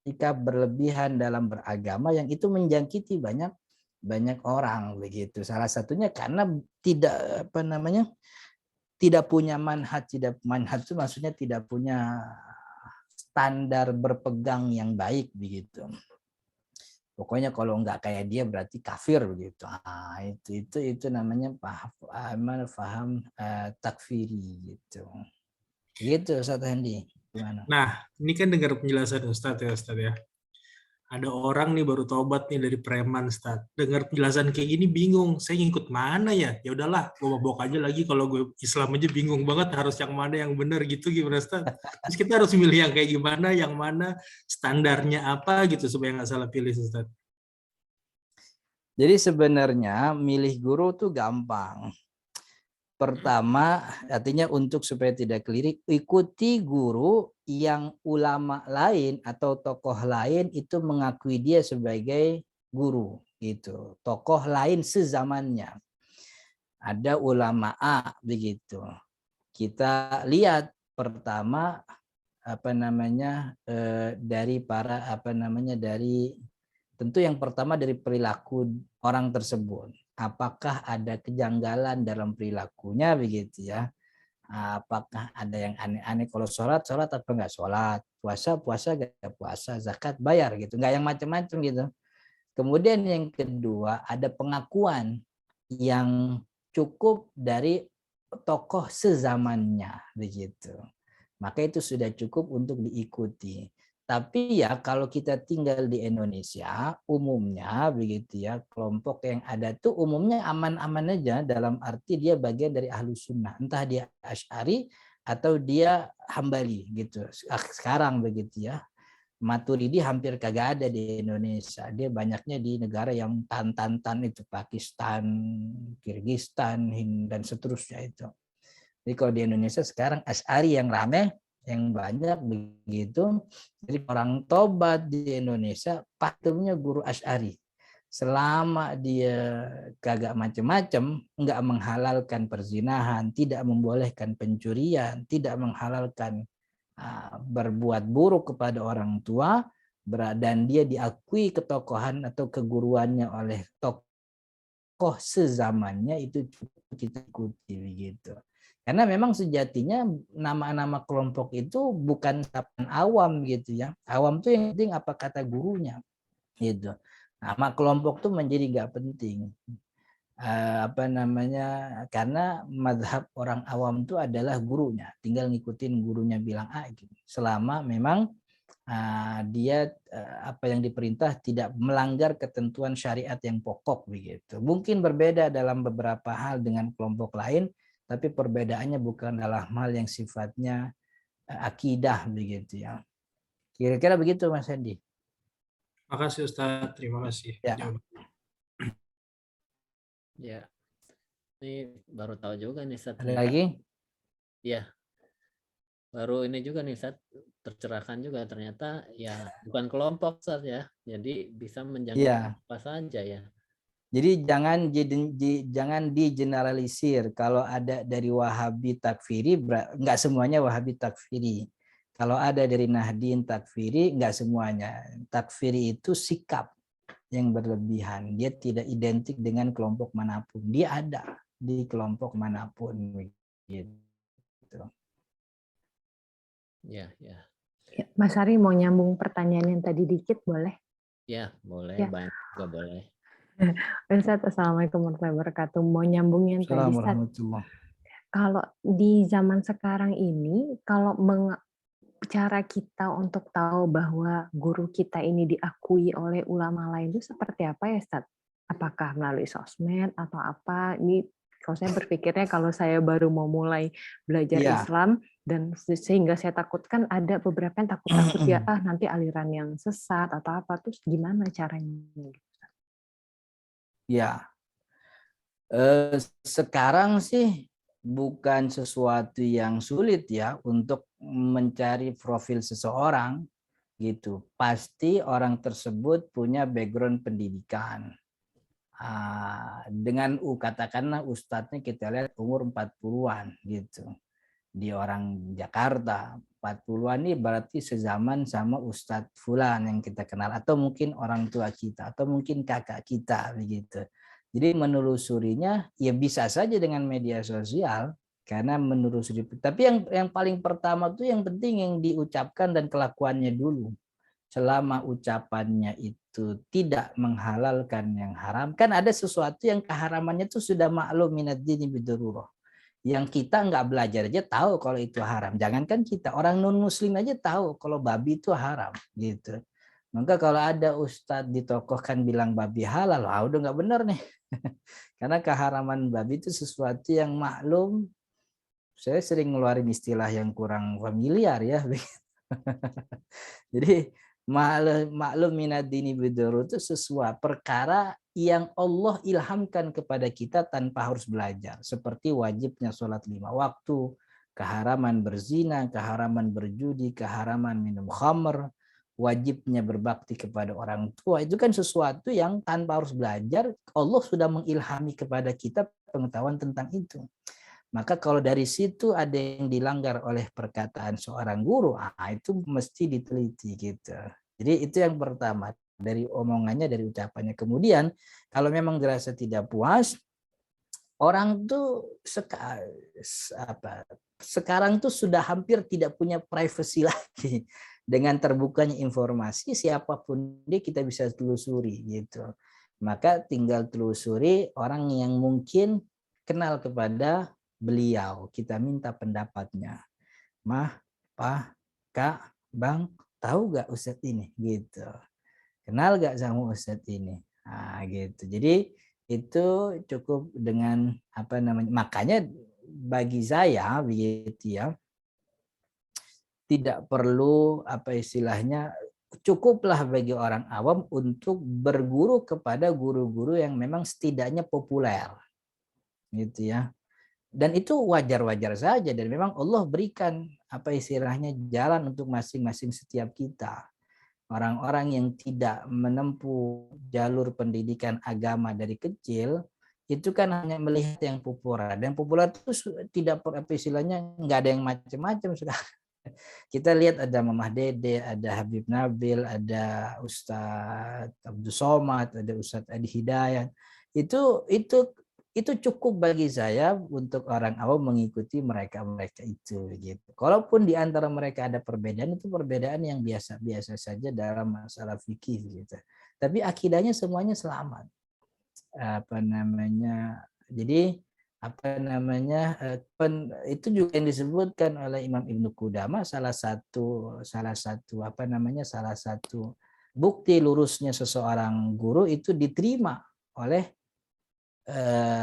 sikap berlebihan dalam beragama yang itu menjangkiti banyak orang begitu. Salah satunya karena tidak tidak punya manhaj itu maksudnya tidak punya standar berpegang yang baik begitu. Pokoknya kalau nggak kayak dia berarti kafir begitu. Itu namanya paham takfiri gitu. Gitu Ustaz Hendy. Gimana? Nah, ini kan dengar penjelasan Ustadz ya. Ada orang nih baru tobat nih dari preman, Ustadz. Dengar penjelasan kayak gini bingung, saya ngikut mana ya? Ya udahlah, gue mabok aja lagi, kalau gue Islam aja bingung banget harus yang mana yang benar gitu, gimana Ustadz? Terus kita harus milih yang kayak gimana, yang mana standarnya apa gitu supaya nggak salah pilih, Ustadz. Jadi sebenarnya milih guru tuh gampang. Pertama, artinya untuk supaya tidak keliru, ikuti guru yang ulama lain atau tokoh lain itu mengakui dia sebagai guru gitu. Tokoh lain sezamannya. Ada ulama A begitu. Kita lihat pertama dari para dari tentu yang pertama dari perilaku orang tersebut. Apakah ada kejanggalan dalam perilakunya begitu ya? Apakah ada yang aneh-aneh? Kalau sholat apa enggak sholat? Puasa enggak puasa? Zakat bayar gitu? Enggak yang macam-macam gitu. Kemudian yang kedua ada pengakuan yang cukup dari tokoh sezamannya begitu. Maka itu sudah cukup untuk diikuti. Tapi ya kalau kita tinggal di Indonesia, umumnya begitu ya, kelompok yang ada tuh umumnya aman-aman aja dalam arti dia bagian dari Ahlus Sunnah. Entah dia Asy'ari atau dia Hambali gitu. Sekarang begitu ya. Maturidi hampir kagak ada di Indonesia. Dia banyaknya di negara yang tan itu, Pakistan, Kirgistan, Hind, dan seterusnya itu. Jadi kalau di Indonesia sekarang Asy'ari yang rame, yang banyak begitu. Jadi orang tobat di Indonesia patungnya guru Asy'ari. Selama dia kagak macam-macam, enggak menghalalkan perzinahan, tidak membolehkan pencurian, tidak menghalalkan berbuat buruk kepada orang tua, dan dia diakui ketokohan atau keguruannya oleh tokoh sezamannya, itu kita ikuti begitu. Karena memang sejatinya nama-nama kelompok itu bukan sapaan awam gitu ya. Awam tuh yang penting apa kata gurunya gitu. Nama kelompok tuh menjadi nggak penting. Karena mazhab orang awam itu adalah gurunya. Tinggal ngikutin gurunya bilang gitu. Selama memang dia apa yang diperintah tidak melanggar ketentuan syariat yang pokok begitu. Mungkin berbeda dalam beberapa hal dengan kelompok lain, tapi perbedaannya bukan dalam hal yang sifatnya akidah begitu ya. Kira-kira begitu Mas Hendy. Makasih Ustadz, terima kasih. Ya. Ya, ini baru tahu juga nih Ustadz. Ada lagi? Ya, baru ini juga nih Ustadz, tercerahkan juga ternyata ya bukan kelompok Ustadz ya, jadi bisa menjangkau apa saja ya. Jadi jangan digeneralisir. Kalau ada dari Wahabi takfiri, nggak semuanya Wahabi takfiri. Kalau ada dari Nahdien takfiri, nggak semuanya. Takfiri itu sikap yang berlebihan. Dia tidak identik dengan kelompok manapun. Dia ada di kelompok manapun. Gitu. Ya. Mas Ari mau nyambung pertanyaan yang tadi dikit boleh? Ya, boleh. Ya. Banyak juga boleh. Ustaz, Assalamualaikum warahmatullahi wabarakatuh. Mau nyambung yang tadi, Ustaz. Kalau di zaman sekarang ini, kalau cara kita untuk tahu bahwa guru kita ini diakui oleh ulama lain itu seperti apa ya, Ustaz? Apakah melalui sosmed atau apa? Ini kalau saya berpikirnya kalau saya baru mau mulai belajar Islam dan sehingga saya takutkan ada beberapa yang takut ya nanti aliran yang sesat atau apa, terus gimana caranya? Ya, sekarang sih bukan sesuatu yang sulit ya untuk mencari profil seseorang gitu. Pasti orang tersebut punya background pendidikan. Dengan katakanlah ustadznya kita lihat umur 40-an gitu. Dia orang Jakarta, 40-an ini berarti sezaman sama Ustadz Fulan yang kita kenal, atau mungkin orang tua kita, atau mungkin kakak kita begitu. Jadi menelusurinya ya bisa saja dengan media sosial, karena menelusuri. Tapi yang paling pertama tuh yang penting yang diucapkan dan kelakuannya dulu. Selama ucapannya itu tidak menghalalkan yang haram, kan ada sesuatu yang keharamannya itu sudah maklum minad dini bidururah. Yang kita nggak belajar aja tahu kalau itu haram. Jangankan kita, orang non muslim aja tahu kalau babi itu haram gitu. Maka kalau ada ustadz ditokohkan bilang babi halal, udah nggak benar nih. Karena keharaman babi itu sesuatu yang maklum. Saya sering ngeluarin istilah yang kurang familiar ya. Jadi maklum minad dini bidururah itu sesuatu perkara yang Allah ilhamkan kepada kita tanpa harus belajar. Seperti wajibnya sholat 5 waktu, keharaman berzina, keharaman berjudi, keharaman minum khamr, wajibnya berbakti kepada orang tua. Itu kan sesuatu yang tanpa harus belajar, Allah sudah mengilhami kepada kita pengetahuan tentang itu. Maka kalau dari situ ada yang dilanggar oleh perkataan seorang guru, itu mesti diteliti gitu. Jadi itu yang pertama, dari omongannya, dari ucapannya. Kemudian kalau memang dirasa tidak puas, orang tuh sekarang tuh sudah hampir tidak punya privacy lagi. Dengan terbukanya informasi, siapapun dia kita bisa telusuri gitu. Maka tinggal telusuri orang yang mungkin kenal kepada beliau, kita minta pendapatnya. Mah, Pak, Kak, Bang, tahu gak Ustadz ini? Gitu. Kenal gak sama Ustadz ini? Nah, gitu. Jadi itu cukup dengan makanya bagi saya begitu ya, tidak perlu istilahnya, cukuplah bagi orang awam untuk berguru kepada guru-guru yang memang setidaknya populer. Gitu ya. Dan itu wajar-wajar saja, dan memang Allah berikan istilahnya jalan untuk masing-masing setiap kita. Orang-orang yang tidak menempuh jalur pendidikan agama dari kecil itu kan hanya melihat yang populer, dan populer itu tidak istilahnya nggak ada yang macam-macam sekarang. Kita lihat ada Mamah Dede, ada Habib Nabil, ada Ustadz Abdul Somad, ada Ustadz Adi Hidayat. Itu cukup bagi saya untuk orang awam mengikuti mereka itu gitu. Kalaupun di antara mereka ada perbedaan, itu perbedaan yang biasa-biasa saja dalam masalah fikih gitu. Tapi akidahnya semuanya selamat. Jadi itu juga yang disebutkan oleh Imam Ibnu Qudamah, salah satu bukti lurusnya seseorang guru itu diterima oleh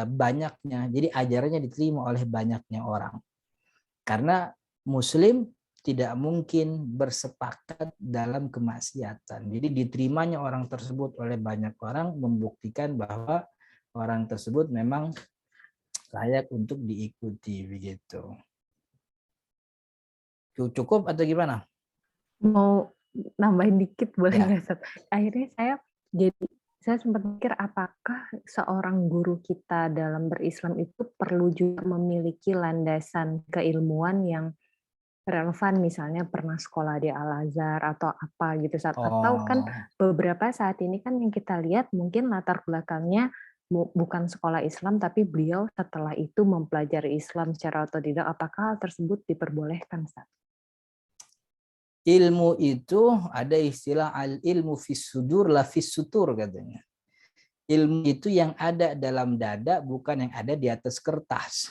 banyaknya. Jadi ajarannya diterima oleh banyaknya orang. Karena muslim tidak mungkin bersepakat dalam kemaksiatan. Jadi diterimanya orang tersebut oleh banyak orang membuktikan bahwa orang tersebut memang layak untuk diikuti begitu. Cukup atau gimana? Mau nambahin dikit boleh nggak, Ustaz? Akhirnya saya sempat mikir, apakah seorang guru kita dalam berislam itu perlu juga memiliki landasan keilmuan yang relevan, misalnya pernah sekolah di Al-Azhar atau apa gitu, Ustaz. Atau kan beberapa saat ini kan yang kita lihat mungkin latar belakangnya bukan sekolah Islam, tapi beliau setelah itu mempelajari Islam secara otodidak. Apakah hal tersebut diperbolehkan, Ustaz? Ilmu itu ada istilah al-ilmu fis sudur la fis sutur katanya. Ilmu itu yang ada dalam dada, bukan yang ada di atas kertas.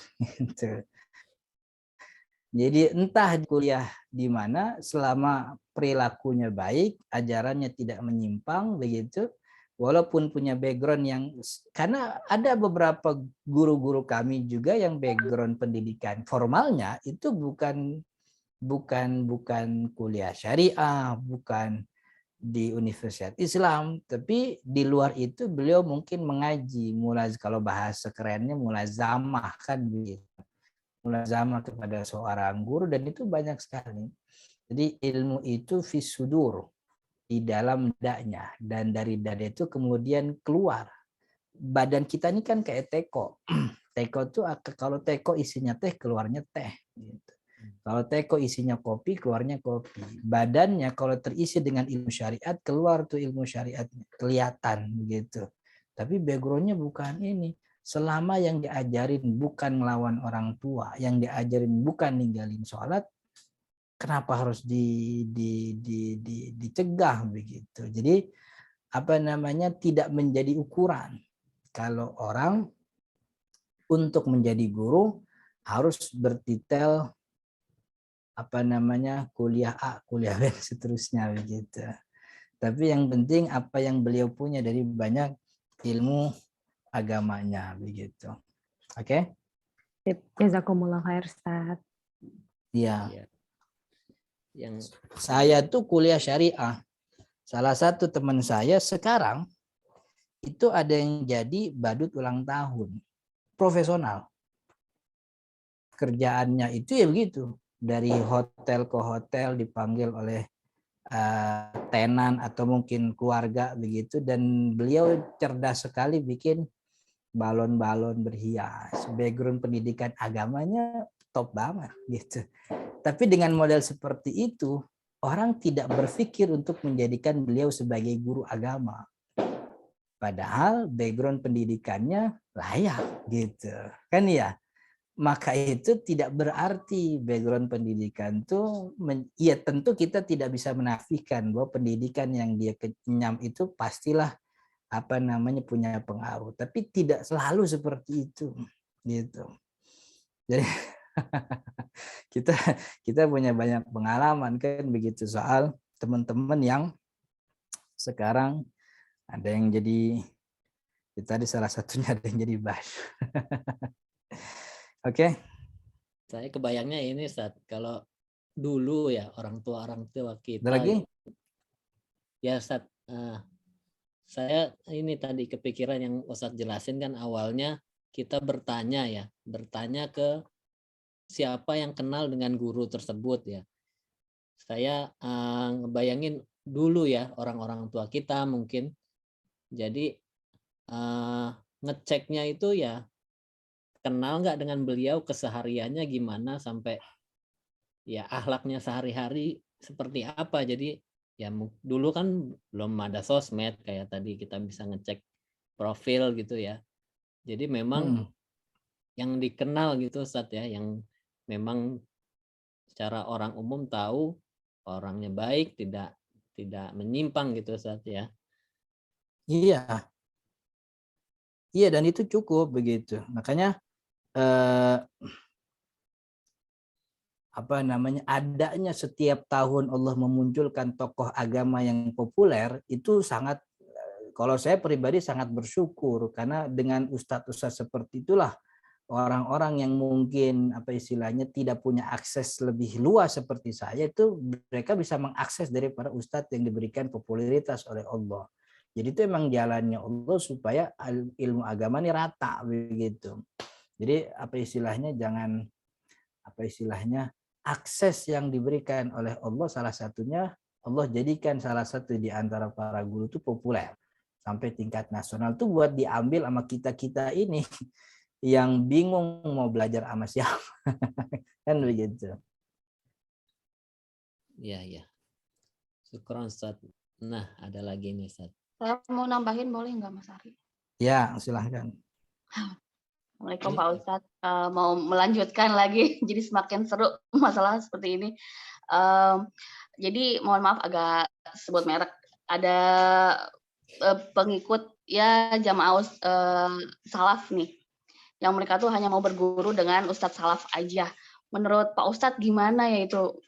Jadi entah kuliah di mana, selama perilakunya baik, ajarannya tidak menyimpang begitu, walaupun punya background yang, karena ada beberapa guru-guru kami juga yang background pendidikan formalnya itu bukan kuliah syariah, bukan di Universitas Islam, tapi di luar itu beliau mungkin mengaji, kalau bahasa kerennya mulazamah kan begitu. Mulazamah kepada seorang guru, dan itu banyak sekali. Jadi ilmu itu fis sudur, di dalam dadanya, dan dari dada itu kemudian keluar. Badan kita ini kan kayak teko. Teko itu kalau teko isinya teh, keluarnya teh gitu. Kalau teko isinya kopi, keluarnya kopi. Badannya kalau terisi dengan ilmu syariat, keluar tuh ilmu syariatnya, kelihatan gitu. Tapi backgroundnya bukan ini. Selama yang diajarin bukan melawan orang tua, yang diajarin bukan ninggalin sholat, kenapa harus dicegah begitu? Jadi apa namanya, tidak menjadi ukuran. Kalau orang untuk menjadi guru harus bertitel apa namanya, kuliah A, kuliah B, seterusnya begitu. Tapi yang penting apa yang beliau punya dari banyak ilmu agamanya begitu. Oke? Sip. Jazakumullah khair, Ustaz. Iya. Ya. Yang Saya tuh kuliah syariah. Salah satu teman saya sekarang itu ada yang jadi badut ulang tahun. Profesional. Kerjaannya itu ya begitu. Dari hotel ke hotel dipanggil oleh tenan atau mungkin keluarga begitu, dan beliau cerdas sekali bikin balon-balon berhias. Background pendidikan agamanya top banget gitu. Tapi dengan model seperti itu, orang tidak berpikir untuk menjadikan beliau sebagai guru agama. Padahal background pendidikannya layak gitu. Kan ya? Maka itu tidak berarti background pendidikan itu, ya tentu kita tidak bisa menafikan bahwa pendidikan yang dia kenyam itu pastilah apa namanya punya pengaruh, tapi tidak selalu seperti itu gitu. Jadi kita punya banyak pengalaman kan begitu soal teman-teman yang sekarang ada yang jadi, tadi salah satunya ada yang jadi bash. Oke. saya kebayangnya ini Ustaz, kalau dulu ya orang tua kita. Ada lagi? Ya Ustaz, saya ini tadi kepikiran yang Ustaz jelasin kan, awalnya kita bertanya ke siapa yang kenal dengan guru tersebut ya. Saya ngebayangin dulu ya orang-orang tua kita mungkin, jadi ngeceknya itu ya kenal nggak dengan beliau, kesehariannya gimana, sampai ya akhlaknya sehari-hari seperti apa. Jadi ya dulu kan belum ada sosmed kayak tadi kita bisa ngecek profil gitu ya. Jadi memang yang dikenal gitu Ustaz ya, yang memang secara orang umum tahu orangnya baik, tidak menyimpang gitu Ustaz ya. Iya. Iya, dan itu cukup begitu. Makanya apa namanya, adanya setiap tahun Allah memunculkan tokoh agama yang populer itu sangat, kalau saya pribadi sangat bersyukur, karena dengan ustadz-ustadz seperti itulah orang-orang yang mungkin apa istilahnya tidak punya akses lebih luas seperti saya, itu mereka bisa mengakses daripada ustadz yang diberikan popularitas oleh Allah. Jadi itu emang jalannya Allah supaya ilmu agama ini rata begitu. Jadi apa istilahnya, jangan apa istilahnya, akses yang diberikan oleh Allah, salah satunya Allah jadikan salah satu di antara para guru itu populer sampai tingkat nasional, tuh buat diambil sama kita ini yang bingung mau belajar sama siapa. Kan begitu. Iya. Syukron Ustaz. Nah, ada lagi nih Ustaz. Saya mau nambahin boleh nggak Mas Ari? Ya, silahkan. Assalamualaikum Pak Ustadz. Mau melanjutkan lagi, jadi semakin seru masalah seperti ini. Jadi mohon maaf agak sebut merek. Ada pengikut ya jamaah salaf nih, yang mereka tuh hanya mau berguru dengan Ustadz salaf aja. Menurut Pak Ustadz gimana ya itu?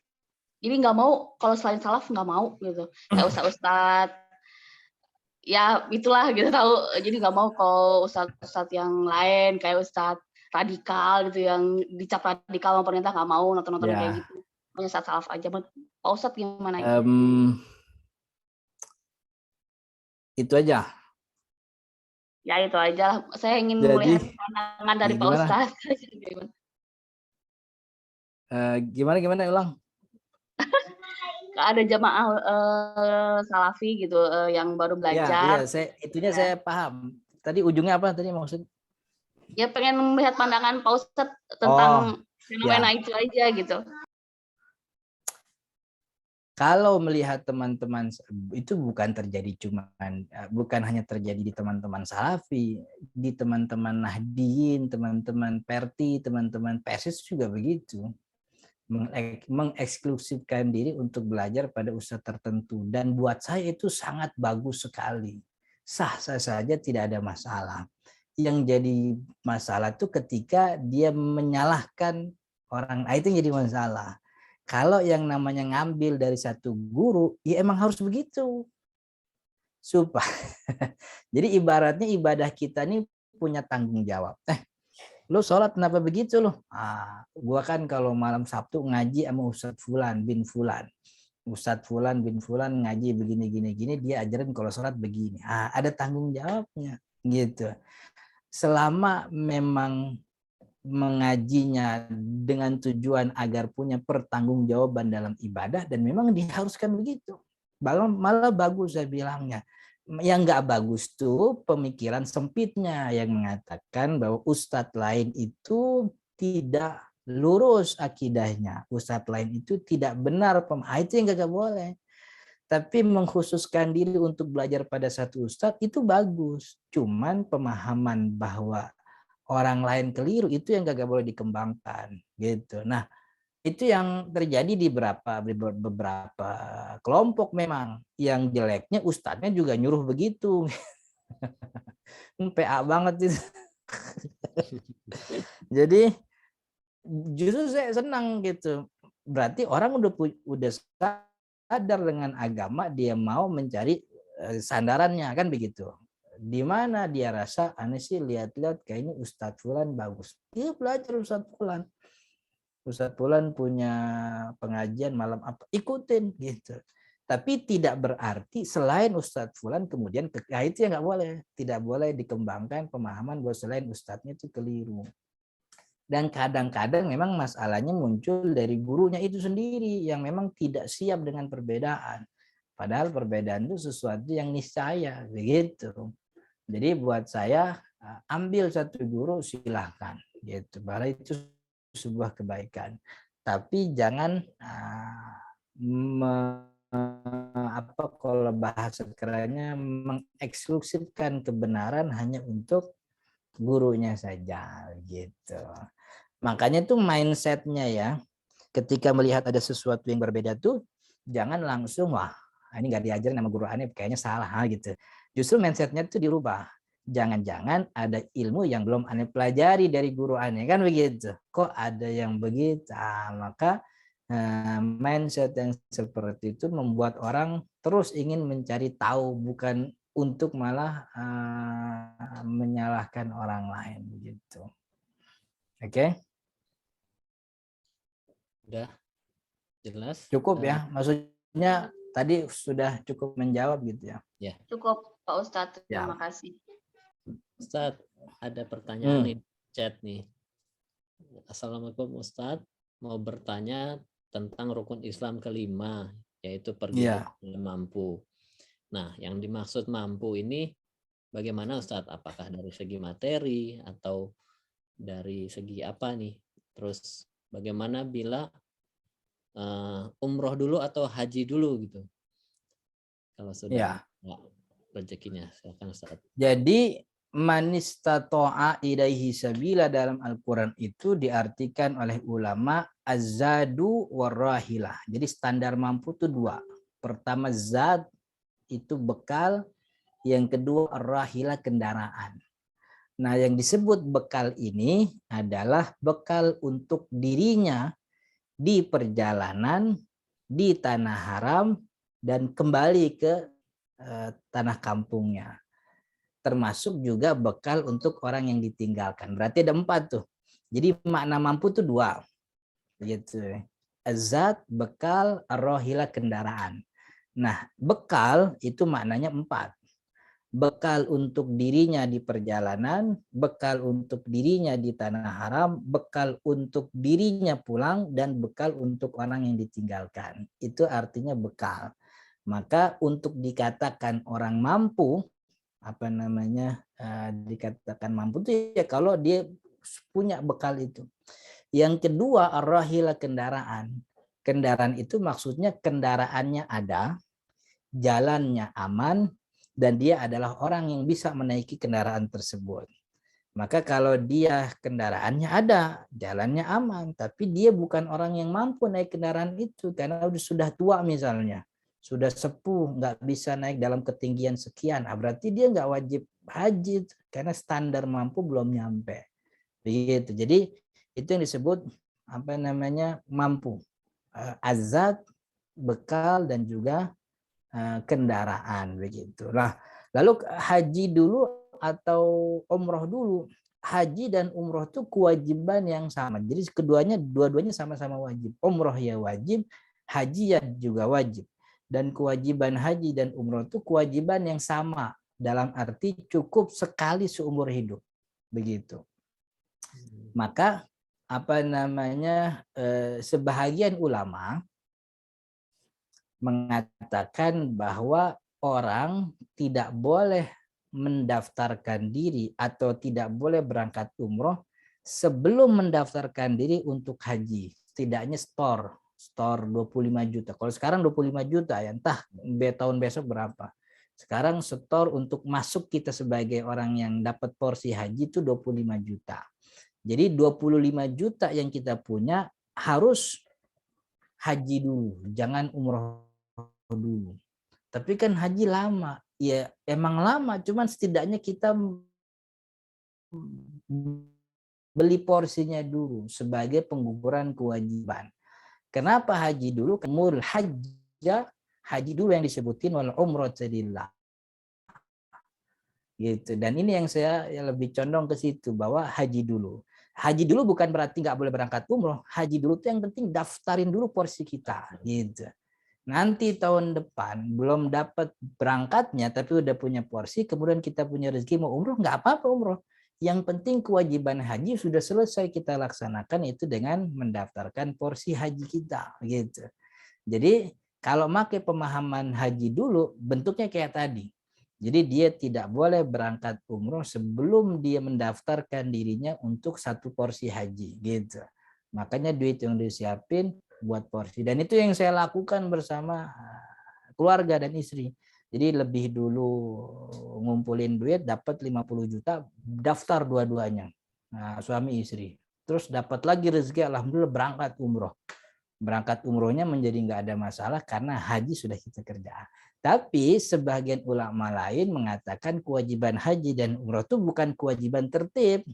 Jadi nggak mau, kalau selain salaf nggak mau gitu. Kayak Ustadz ya itulah gitu tahu, jadi nggak mau kalau ustadz yang lain kayak ustadz radikal gitu yang dicap radikal sama pemerintah, nggak mau nonton kayak gitu, punya ustadz salaf aja. Pak Ustadz gimana? Itu aja. Ya itu aja, saya ingin melihat pandangan dari Pak Ustadz. Gimana ulang? Ada jamaah salafi gitu yang baru belajar. Iya, saya paham. Tadi ujungnya apa tadi maksud? Ya pengen melihat pandangan Pak Ustadz tentang fenomena itu aja gitu. Kalau melihat teman-teman itu bukan hanya terjadi di teman-teman Salafi, di teman-teman Nahdiyin, teman-teman Perti, teman-teman Persis juga begitu. Mengeksklusifkan diri untuk belajar pada ustadz tertentu, dan buat saya itu sangat bagus sekali. Sah-sah saja, tidak ada masalah. Yang jadi masalah itu ketika dia menyalahkan orang, itu yang jadi masalah. Kalau yang namanya ngambil dari satu guru, ya emang harus begitu. Jadi ibaratnya ibadah kita nih punya tanggung jawab. Lu sholat kenapa begitu lu? Gua kan kalau malam Sabtu ngaji sama Ustadz Fulan bin Fulan. Ustadz Fulan bin Fulan ngaji begini, dia ajarin kalau sholat begini. Ada tanggung jawabnya gitu. Selama memang mengajinya dengan tujuan agar punya pertanggungjawaban dalam ibadah, dan memang diharuskan begitu. Malah bagus saya bilangnya. Yang nggak bagus tuh pemikiran sempitnya yang mengatakan bahwa ustadz lain itu tidak lurus akidahnya, ustadz lain itu tidak benar, itu yang nggak boleh. Tapi mengkhususkan diri untuk belajar pada satu ustadz itu bagus, cuman pemahaman bahwa orang lain keliru itu yang nggak boleh dikembangkan gitu. Nah, itu yang terjadi di beberapa kelompok. Memang yang jeleknya ustadznya juga nyuruh begitu. PA banget itu. Jadi justru saya senang gitu. Berarti orang udah sadar dengan agama, dia mau mencari sandarannya, kan begitu. Di mana dia rasa aneh sih, lihat-lihat kayaknya Ustadz Fulan bagus. Dia belajar Ustadz Fulan. Ustadz Fulan punya pengajian malam apa, ikutin gitu. Tapi tidak berarti selain Ustadz Fulan kemudian itu yang nggak boleh. Tidak boleh dikembangkan pemahaman bahwa selain Ustadznya itu keliru. Dan kadang-kadang memang masalahnya muncul dari gurunya itu sendiri yang memang tidak siap dengan perbedaan. Padahal perbedaan itu sesuatu yang niscaya, begitu. Jadi buat saya ambil satu guru silahkan, gitu. Bahwa itu sebuah kebaikan. Tapi jangan kalau bahasa kerennya mengeksklusifkan kebenaran hanya untuk gurunya saja, gitu. Makanya tuh mindsetnya ya, ketika melihat ada sesuatu yang berbeda tuh jangan langsung wah ini nggak diajarin sama guru aneh kayaknya salah gitu. Justru mindsetnya tuh dirubah. Jangan-jangan ada ilmu yang belum aneh pelajari dari guru aneh, kan begitu. Kok ada yang begitu? Maka mindset yang seperti itu membuat orang terus ingin mencari tahu, bukan untuk malah menyalahkan orang lain begitu. Oke? Udah jelas? Cukup ya? Maksudnya tadi sudah cukup menjawab gitu ya? Ya. Cukup Pak Ustadz, terima kasih. Ustadz, ada pertanyaan di chat nih. Assalamualaikum Ustadz, mau bertanya tentang rukun Islam kelima, yaitu pergi mampu. Nah, yang dimaksud mampu ini bagaimana Ustadz? Apakah dari segi materi atau dari segi apa nih? Terus bagaimana bila umroh dulu atau haji dulu gitu? Kalau sudah rezekinya, silakan Ustadz. Jadi manistato'a ilaihi sabila dalam Al-Quran itu diartikan oleh ulama az-zadu warrahilah. Jadi standar mampu itu dua. Pertama zad itu bekal, yang kedua rahilah kendaraan. Nah, yang disebut bekal ini adalah bekal untuk dirinya di perjalanan, di tanah haram, dan kembali ke tanah kampungnya. Termasuk juga bekal untuk orang yang ditinggalkan. Berarti ada 4 tuh. Jadi makna mampu tuh 2. Gitu. Azat, bekal, rohila, kendaraan. Nah, bekal itu maknanya 4. Bekal untuk dirinya di perjalanan, bekal untuk dirinya di tanah haram, bekal untuk dirinya pulang, dan bekal untuk orang yang ditinggalkan. Itu artinya bekal. Maka untuk dikatakan orang mampu, dikatakan mampu itu ya kalau dia punya bekal itu. Yang kedua, ar-rahila, kendaraan. Kendaraan itu maksudnya kendaraannya ada, jalannya aman, dan dia adalah orang yang bisa menaiki kendaraan tersebut. Maka kalau dia kendaraannya ada, jalannya aman, tapi dia bukan orang yang mampu naik kendaraan itu karena sudah tua misalnya, sudah sepuh, nggak bisa naik dalam ketinggian sekian, berarti dia nggak wajib haji karena standar mampu belum nyampe. Begitu. Jadi itu yang disebut apa namanya mampu. Azat, bekal, dan juga kendaraan begitu. Nah, lalu haji dulu atau umroh dulu. Haji dan umroh itu kewajiban yang sama. Jadi dua-duanya sama-sama wajib. Umroh ya wajib, haji ya juga wajib. Dan kewajiban haji dan umroh itu kewajiban yang sama dalam arti cukup sekali seumur hidup. Begitu. Maka apa namanya sebahagian ulama mengatakan bahwa orang tidak boleh mendaftarkan diri atau tidak boleh berangkat umroh sebelum mendaftarkan diri untuk haji. Setidaknya store 25 juta. Kalau sekarang 25 juta ya entah tahun besok berapa. Sekarang store untuk masuk kita sebagai orang yang dapat porsi haji itu 25 juta. Jadi 25 juta yang kita punya harus haji dulu, jangan umroh dulu. Tapi kan haji lama, ya emang lama, cuman setidaknya kita beli porsinya dulu sebagai pengguguran kewajiban. Kenapa haji dulu? Kemul haji dulu yang disebutin wal umrata lillah. Gitu. Dan ini yang saya lebih condong ke situ bahwa haji dulu. Haji dulu bukan berarti nggak boleh berangkat umroh. Haji dulu tuh yang penting daftarin dulu porsi kita, gitu. Nanti tahun depan belum dapat berangkatnya tapi udah punya porsi, kemudian kita punya rezeki mau umroh, nggak apa-apa umroh. Yang penting kewajiban haji sudah selesai kita laksanakan itu dengan mendaftarkan porsi haji kita, gitu. Jadi kalau pakai pemahaman haji dulu bentuknya kayak tadi. Jadi dia tidak boleh berangkat umroh sebelum dia mendaftarkan dirinya untuk satu porsi haji, gitu. Makanya duit yang disiapin buat porsi. Dan itu yang saya lakukan bersama keluarga dan istri. Jadi lebih dulu ngumpulin duit, dapat 50 juta, daftar dua-duanya. Nah, suami istri. Terus dapat lagi rezeki, alhamdulillah berangkat umroh. Berangkat umrohnya menjadi nggak ada masalah karena haji sudah kita kerjakan. Tapi sebagian ulama lain mengatakan kewajiban haji dan umroh itu bukan kewajiban tertib.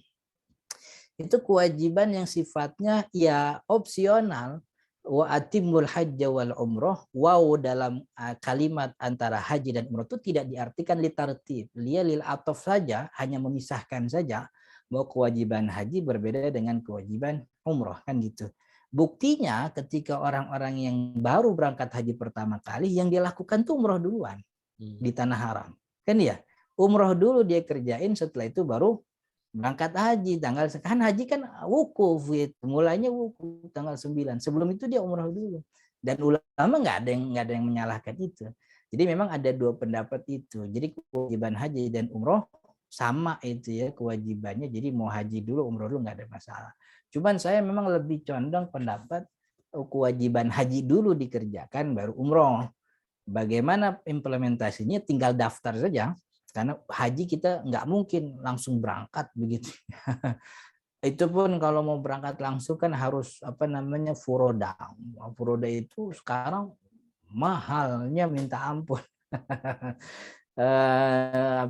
Itu kewajiban yang sifatnya ya opsional. Wa atimul hajja wal umroh. Wow dalam kalimat antara haji dan umroh itu tidak diartikan litartib. Dia lil atof saja, hanya memisahkan saja bahwa kewajiban haji berbeda dengan kewajiban umroh, kan gitu. Buktinya ketika orang-orang yang baru berangkat haji pertama kali yang dia lakukan tuh umroh duluan di tanah haram. Kan ya? Umroh dulu dia kerjain, setelah itu baru berangkat haji. Kan haji kan wukuf gitu. Mulainya wukuf tanggal 9. Sebelum itu dia umroh dulu. Dan ulama nggak ada yang menyalahkan itu. Jadi memang ada dua pendapat itu. Jadi kewajiban haji dan umroh sama itu ya kewajibannya. Jadi mau haji dulu umroh dulu nggak ada masalah. Cuman saya memang lebih condong pendapat kewajiban haji dulu dikerjakan baru umroh. Bagaimana implementasinya tinggal daftar saja. Karena haji kita nggak mungkin langsung berangkat begitu. Itu pun kalau mau berangkat langsung kan harus apa namanya furoda. Furoda itu sekarang mahalnya minta ampun.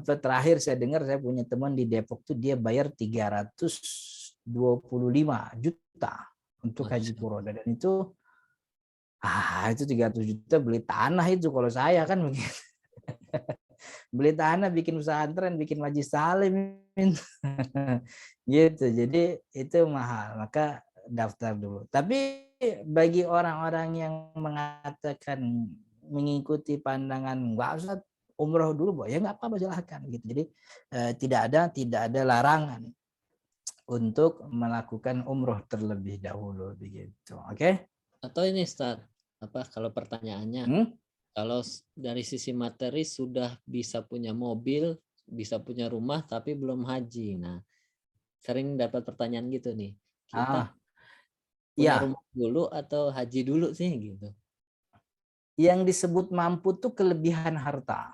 Terakhir saya dengar saya punya teman di Depok tuh dia bayar 325 juta untuk haji furoda, dan itu 300 juta beli tanah itu kalau saya kan begitu. Beli tanah, bikin pesantren, bikin majlis salim gitu. Jadi itu mahal, maka daftar dulu. Tapi bagi orang-orang yang mengatakan mengikuti pandangan nggak usah umroh dulu, ya nggak apa-apa, silahkan gitu. Jadi tidak ada larangan untuk melakukan umroh terlebih dahulu begitu. Oke? Atau ini Ustaz, kalau pertanyaannya kalau dari sisi materi sudah bisa punya mobil, bisa punya rumah, tapi belum haji. Nah, sering dapat pertanyaan gitu nih. Kita punya Ya, rumah dulu atau haji dulu sih gitu? yang disebut mampu tuh kelebihan harta.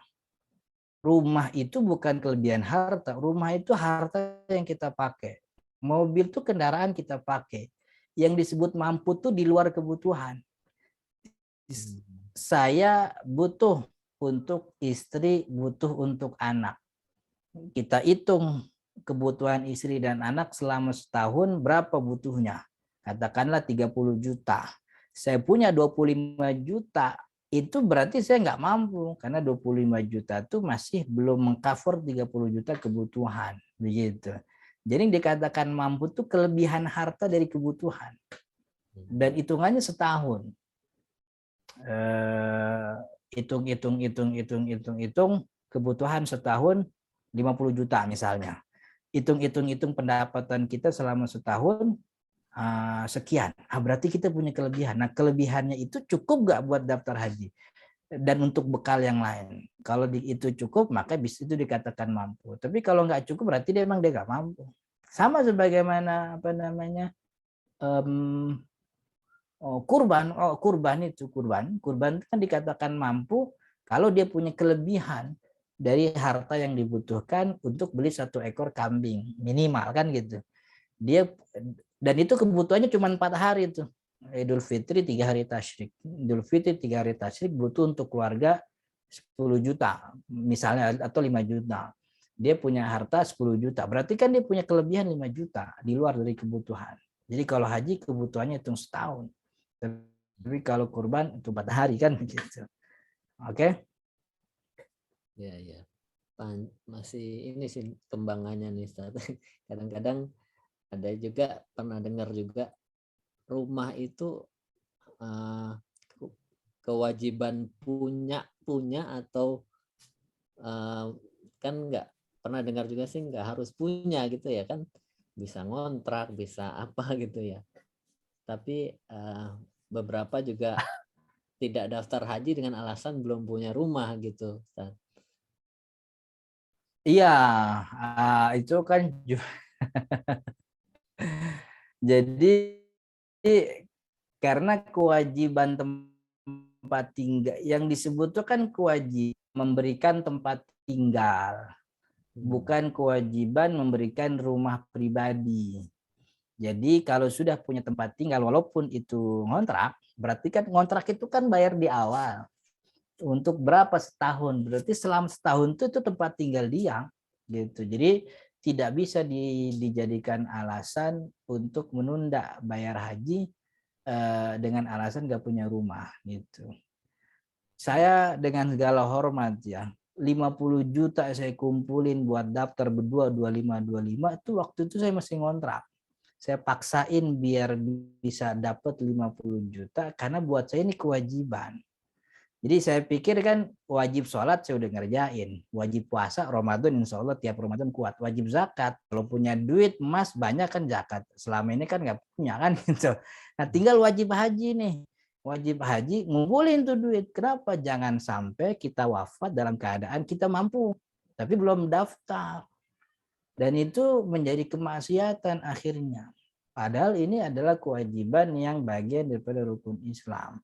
Rumah itu bukan kelebihan harta, rumah itu harta yang kita pakai. Mobil tuh kendaraan kita pakai. Yang disebut mampu tuh di luar kebutuhan. Saya butuh untuk istri, butuh untuk anak. Kita hitung kebutuhan istri dan anak selama setahun berapa butuhnya. Katakanlah 30 juta. Saya punya 25 juta, itu berarti saya nggak mampu karena 25 juta itu masih belum mengcover 30 juta kebutuhan, begitu. Jadi dikatakan mampu itu kelebihan harta dari kebutuhan dan hitungannya setahun. Hitung kebutuhan setahun 50 juta misalnya. Hitung pendapatan kita selama setahun sekian. Berarti kita punya kelebihan. Nah, kelebihannya itu cukup nggak buat daftar haji dan untuk bekal yang lain. Kalau itu cukup, maka bis itu dikatakan mampu. Tapi kalau nggak cukup, berarti dia emang dia nggak mampu. Sama sebagaimana kurban. Kurban kan dikatakan mampu kalau dia punya kelebihan dari harta yang dibutuhkan untuk beli 1 ekor kambing minimal kan gitu. Dan itu kebutuhannya cuma 4 hari tuh. Idul Fitri 3 hari tasyrik. Idul Fitri 3 hari tasyrik butuh untuk keluarga 10 juta misalnya atau 5 juta. Dia punya harta 10 juta. Berarti kan dia punya kelebihan 5 juta di luar dari kebutuhan. Jadi kalau haji kebutuhannya hitung setahun. Tapi kalau kurban itu 4 hari kan gitu. Oke? Ya. Masih ini sih kembangannya nih Ustaz. Kadang-kadang ada juga pernah dengar juga rumah itu kewajiban punya atau kan nggak pernah dengar juga sih nggak harus punya gitu ya kan, bisa ngontrak bisa apa gitu ya. Tapi beberapa juga tidak daftar haji dengan alasan belum punya rumah gitu Ustaz. Iya, itu kan jadi karena kewajiban tempat tinggal yang disebut itu kan kewajiban memberikan tempat tinggal, bukan kewajiban memberikan rumah pribadi. Jadi kalau sudah punya tempat tinggal walaupun itu ngontrak, berarti kan ngontrak itu kan bayar di awal. Untuk berapa setahun? Berarti selama setahun itu tempat tinggal dia gitu. Jadi tidak bisa dijadikan alasan untuk menunda bayar haji dengan alasan gak punya rumah gitu. Saya dengan segala hormat ya, 50 juta saya kumpulin buat daftar berdua 25 itu waktu itu saya masih ngontrak. Saya paksain biar bisa dapat 50 juta karena buat saya ini kewajiban. Jadi saya pikir kan wajib sholat saya udah ngerjain. Wajib puasa Ramadan insya Allah tiap Ramadan kuat. Wajib zakat. Kalau punya duit emas banyak kan zakat. Selama ini kan nggak punya kan gitu. Nah tinggal wajib haji nih. Wajib haji ngumpulin tuh duit. Kenapa? Jangan sampai kita wafat dalam keadaan kita mampu. Tapi belum daftar. Dan itu menjadi kemaksiatan akhirnya. Padahal ini adalah kewajiban yang bagian daripada rukun Islam.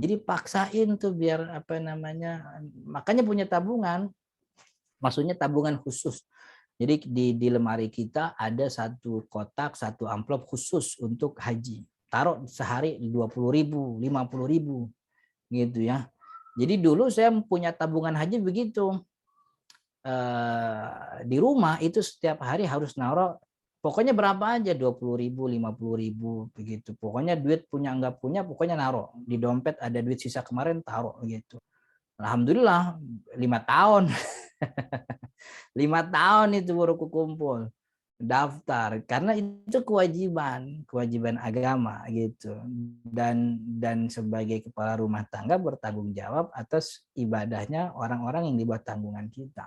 Jadi paksain tuh biar makanya punya tabungan, maksudnya tabungan khusus. Jadi di lemari kita ada 1 kotak, 1 amplop khusus untuk haji. Taruh sehari 20.000, 50.000 gitu ya. Jadi dulu saya punya tabungan haji begitu. Di rumah itu setiap hari harus naruh pokoknya berapa aja 20.000, 50.000 begitu. Pokoknya duit punya nggak punya pokoknya naruh di dompet ada duit sisa kemarin taruh begitu. Alhamdulillah 5 tahun 5 tahun itu baru kumpul daftar karena itu kewajiban agama gitu dan sebagai kepala rumah tangga bertanggung jawab atas ibadahnya orang-orang yang di bawah tanggungan kita.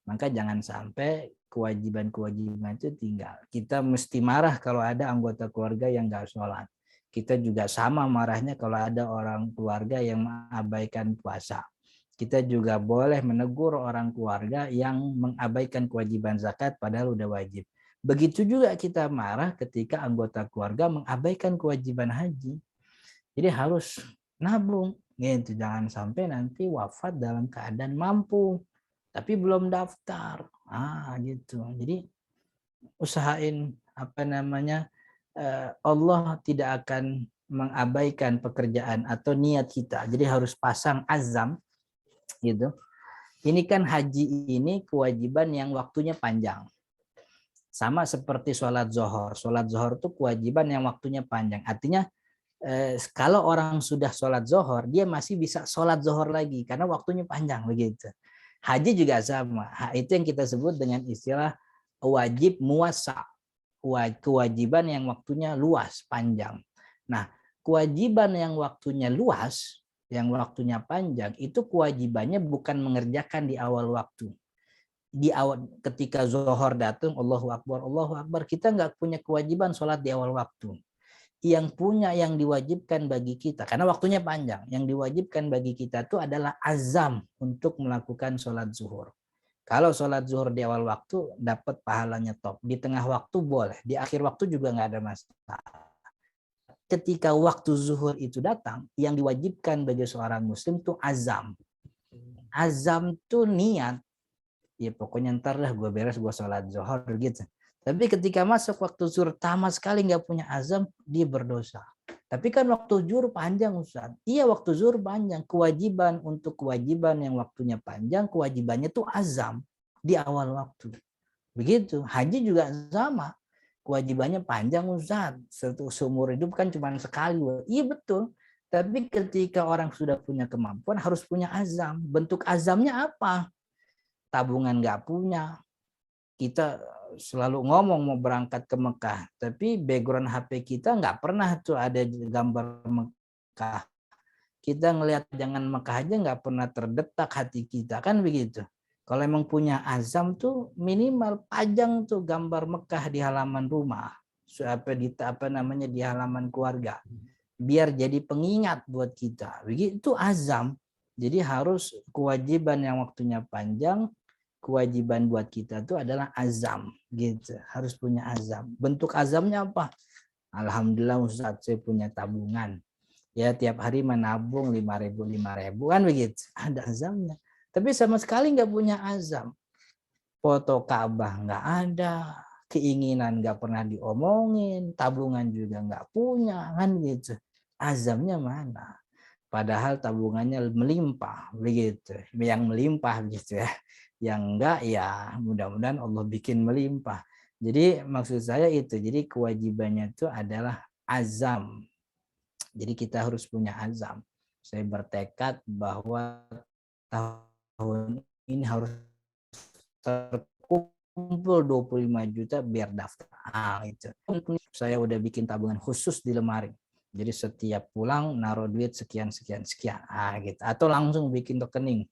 Maka jangan sampai kewajiban itu tinggal. Kita mesti marah kalau ada anggota keluarga yang nggak sholat. Kita juga sama marahnya kalau ada orang keluarga yang mengabaikan puasa. Kita juga boleh menegur orang keluarga yang mengabaikan kewajiban zakat padahal udah wajib. Begitu juga kita marah ketika anggota keluarga mengabaikan kewajiban haji. Jadi harus nabung, gitu. Jangan sampai nanti wafat dalam keadaan mampu, tapi belum daftar. Gitu. Jadi usahain Allah tidak akan mengabaikan pekerjaan atau niat kita. Jadi harus pasang azam, gitu. Ini kan haji ini kewajiban yang waktunya panjang. Sama seperti sholat zuhur. Sholat zuhur itu kewajiban yang waktunya panjang. Artinya kalau orang sudah sholat zuhur, dia masih bisa sholat zuhur lagi karena waktunya panjang begitu. Haji juga sama. Itu yang kita sebut dengan istilah wajib muwassa. Kewajiban yang waktunya luas, panjang. Nah, kewajiban yang waktunya luas, yang waktunya panjang, itu kewajibannya bukan mengerjakan di awal waktu. Di awal ketika zuhur datang, Allahu Akbar, kita nggak punya kewajiban sholat di awal waktu. Yang diwajibkan bagi kita, karena waktunya panjang, yang diwajibkan bagi kita itu adalah azam untuk melakukan sholat zuhur. Kalau sholat zuhur di awal waktu dapat pahalanya top, di tengah waktu boleh, di akhir waktu juga nggak ada masalah. Ketika waktu zuhur itu datang, yang diwajibkan bagi seorang muslim itu azam. Azam itu niat. Ya pokoknya ntar lah gue beres, gue sholat zuhur gitu. Tapi ketika masuk waktu zuhur sama sekali nggak punya azam, dia berdosa. Tapi kan waktu zuhur panjang Ustaz. Iya waktu zuhur panjang. Kewajiban yang waktunya panjang, kewajibannya tuh azam di awal waktu. Begitu. Haji juga sama. Kewajibannya panjang Ustaz. Seumur hidup kan cuma sekali. Iya betul. Tapi ketika orang sudah punya kemampuan harus punya azam. Bentuk azamnya apa? Tabungan nggak punya, kita selalu ngomong mau berangkat ke Mekah, tapi background HP kita nggak pernah tuh ada gambar Mekah. Kita ngelihat jangan Mekah aja nggak pernah terdetak hati kita, kan begitu. Kalau emang punya azam tuh minimal pajang tuh gambar Mekah di halaman rumah, di halaman keluarga, biar jadi pengingat buat kita. Begitu azam. Jadi harus kewajiban yang waktunya panjang. Kewajiban buat kita itu adalah azam, gitu. Harus punya azam. Bentuk azamnya apa? Alhamdulillah Ustaz, saya punya tabungan. Ya tiap hari menabung 5.000 kan begitu. Ada azamnya. Tapi sama sekali nggak punya azam. Foto Ka'bah nggak ada, keinginan nggak pernah diomongin, tabungan juga nggak punya, kan gitu. Azamnya mana? Padahal tabungannya melimpah, begitu. Yang melimpah gitu ya. Yang enggak ya mudah-mudahan Allah bikin melimpah. Jadi maksud saya itu, jadi kewajibannya itu adalah azam. Jadi kita harus punya azam. Saya bertekad bahwa tahun ini harus terkumpul 25 juta biar daftar. Itu. Saya udah bikin tabungan khusus di lemari. Jadi setiap pulang naruh duit sekian. Gitu. Atau langsung bikin rekening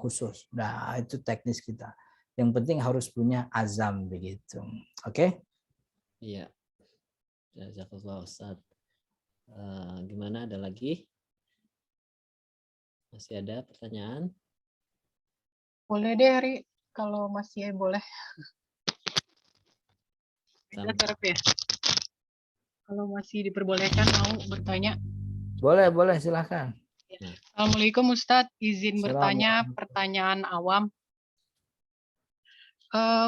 khusus. Nah, itu teknis kita. Yang penting harus punya azam begitu. Oke? Iya. Jazakallah Ustaz. Gimana, ada lagi? Masih ada pertanyaan? Boleh deh, Ri. Kalau masih boleh. Ya. Kalau masih diperbolehkan mau bertanya. Boleh, silahkan. Assalamualaikum Ustadz, izin bertanya pertanyaan awam.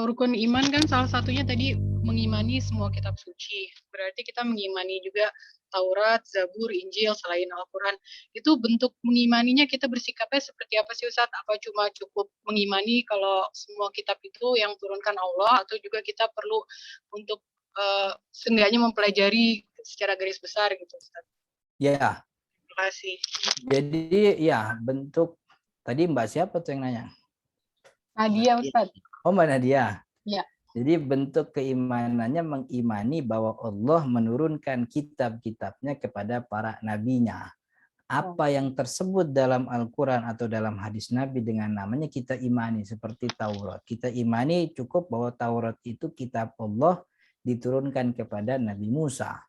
Rukun iman kan salah satunya tadi mengimani semua kitab suci. Berarti kita mengimani juga Taurat, Zabur, Injil selain Al-Quran. Itu bentuk mengimaninya kita bersikapnya seperti apa sih Ustadz? Apa cuma cukup mengimani kalau semua kitab itu yang turunkan Allah, atau juga kita perlu untuk seenggaknya mempelajari secara garis besar gitu Ustadz? Ya. Terima kasih. Jadi ya bentuk, tadi Mbak siapa tuh yang nanya? Nadia Ustadz. Oh Mbak Nadia. Ya. Jadi bentuk keimanannya mengimani bahwa Allah menurunkan kitab-kitabnya kepada para nabinya. Apa yang tersebut dalam Al-Quran atau dalam hadis Nabi dengan namanya kita imani, seperti Taurat. Kita imani cukup bahwa Taurat itu kitab Allah diturunkan kepada Nabi Musa.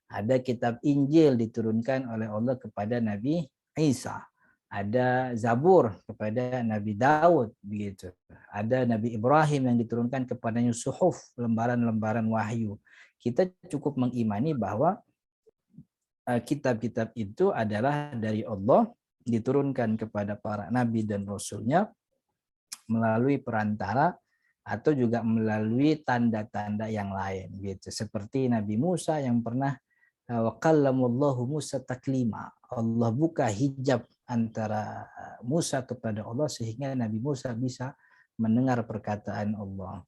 Ada kitab Injil diturunkan oleh Allah kepada Nabi Isa. ada Zabur kepada Nabi Daud begitu. Ada Nabi Ibrahim yang diturunkan kepadanya suhuf, lembaran-lembaran wahyu. Kita cukup mengimani bahwa kitab-kitab itu adalah dari Allah, diturunkan kepada para nabi dan rasulnya melalui perantara atau juga melalui tanda-tanda yang lain gitu. Seperti Nabi Musa yang pernah wa kallamallahu Musa taklima. Allah buka hijab antara Musa kepada Allah sehingga Nabi Musa bisa mendengar perkataan Allah.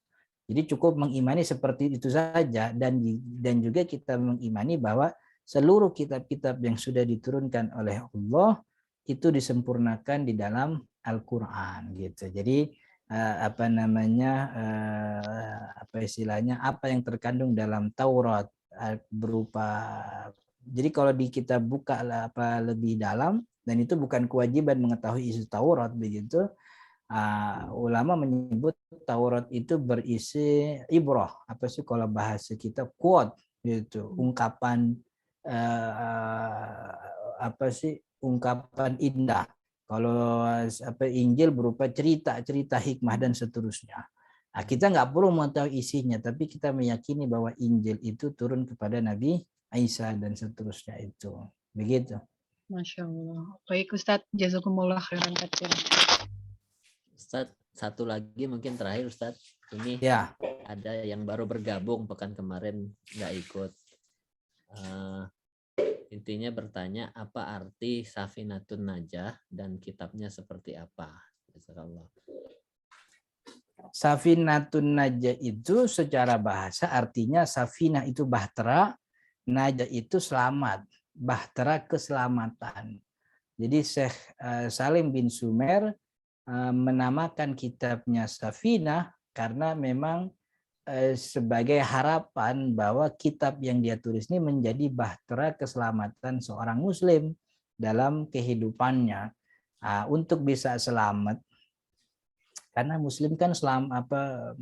Jadi cukup mengimani seperti itu saja, dan juga kita mengimani bahwa seluruh kitab-kitab yang sudah diturunkan oleh Allah itu disempurnakan di dalam Al-Qur'an gitu. Jadi apa yang terkandung dalam Taurat berupa, jadi kalau di kita buka lebih dalam, dan itu bukan kewajiban mengetahui isi Taurat begitu. Ulama menyebut Taurat itu berisi ibrah, kalau bahasa kita quote gitu, ungkapan ungkapan indah. Kalau Injil berupa cerita hikmah dan seterusnya. Kita nggak perlu mengetahui isinya, tapi kita meyakini bahwa Injil itu turun kepada Nabi Isa dan seterusnya itu. Begitu. Masya Allah. Baik Ustadz, jazakumullah khairan katsir. Ustadz, satu lagi mungkin terakhir Ustadz. Ini ya, ada yang baru bergabung pekan kemarin nggak ikut. Intinya bertanya apa arti Safinatun Najah dan kitabnya seperti apa? Jazakallah. Safinatun Najah itu secara bahasa artinya safinah itu bahtera, najah itu selamat, bahtera keselamatan. Jadi Syekh Salim bin Sumer menamakan kitabnya Safinah karena memang sebagai harapan bahwa kitab yang dia tulis ini menjadi bahtera keselamatan seorang muslim dalam kehidupannya, untuk bisa selamat. Karena muslim kan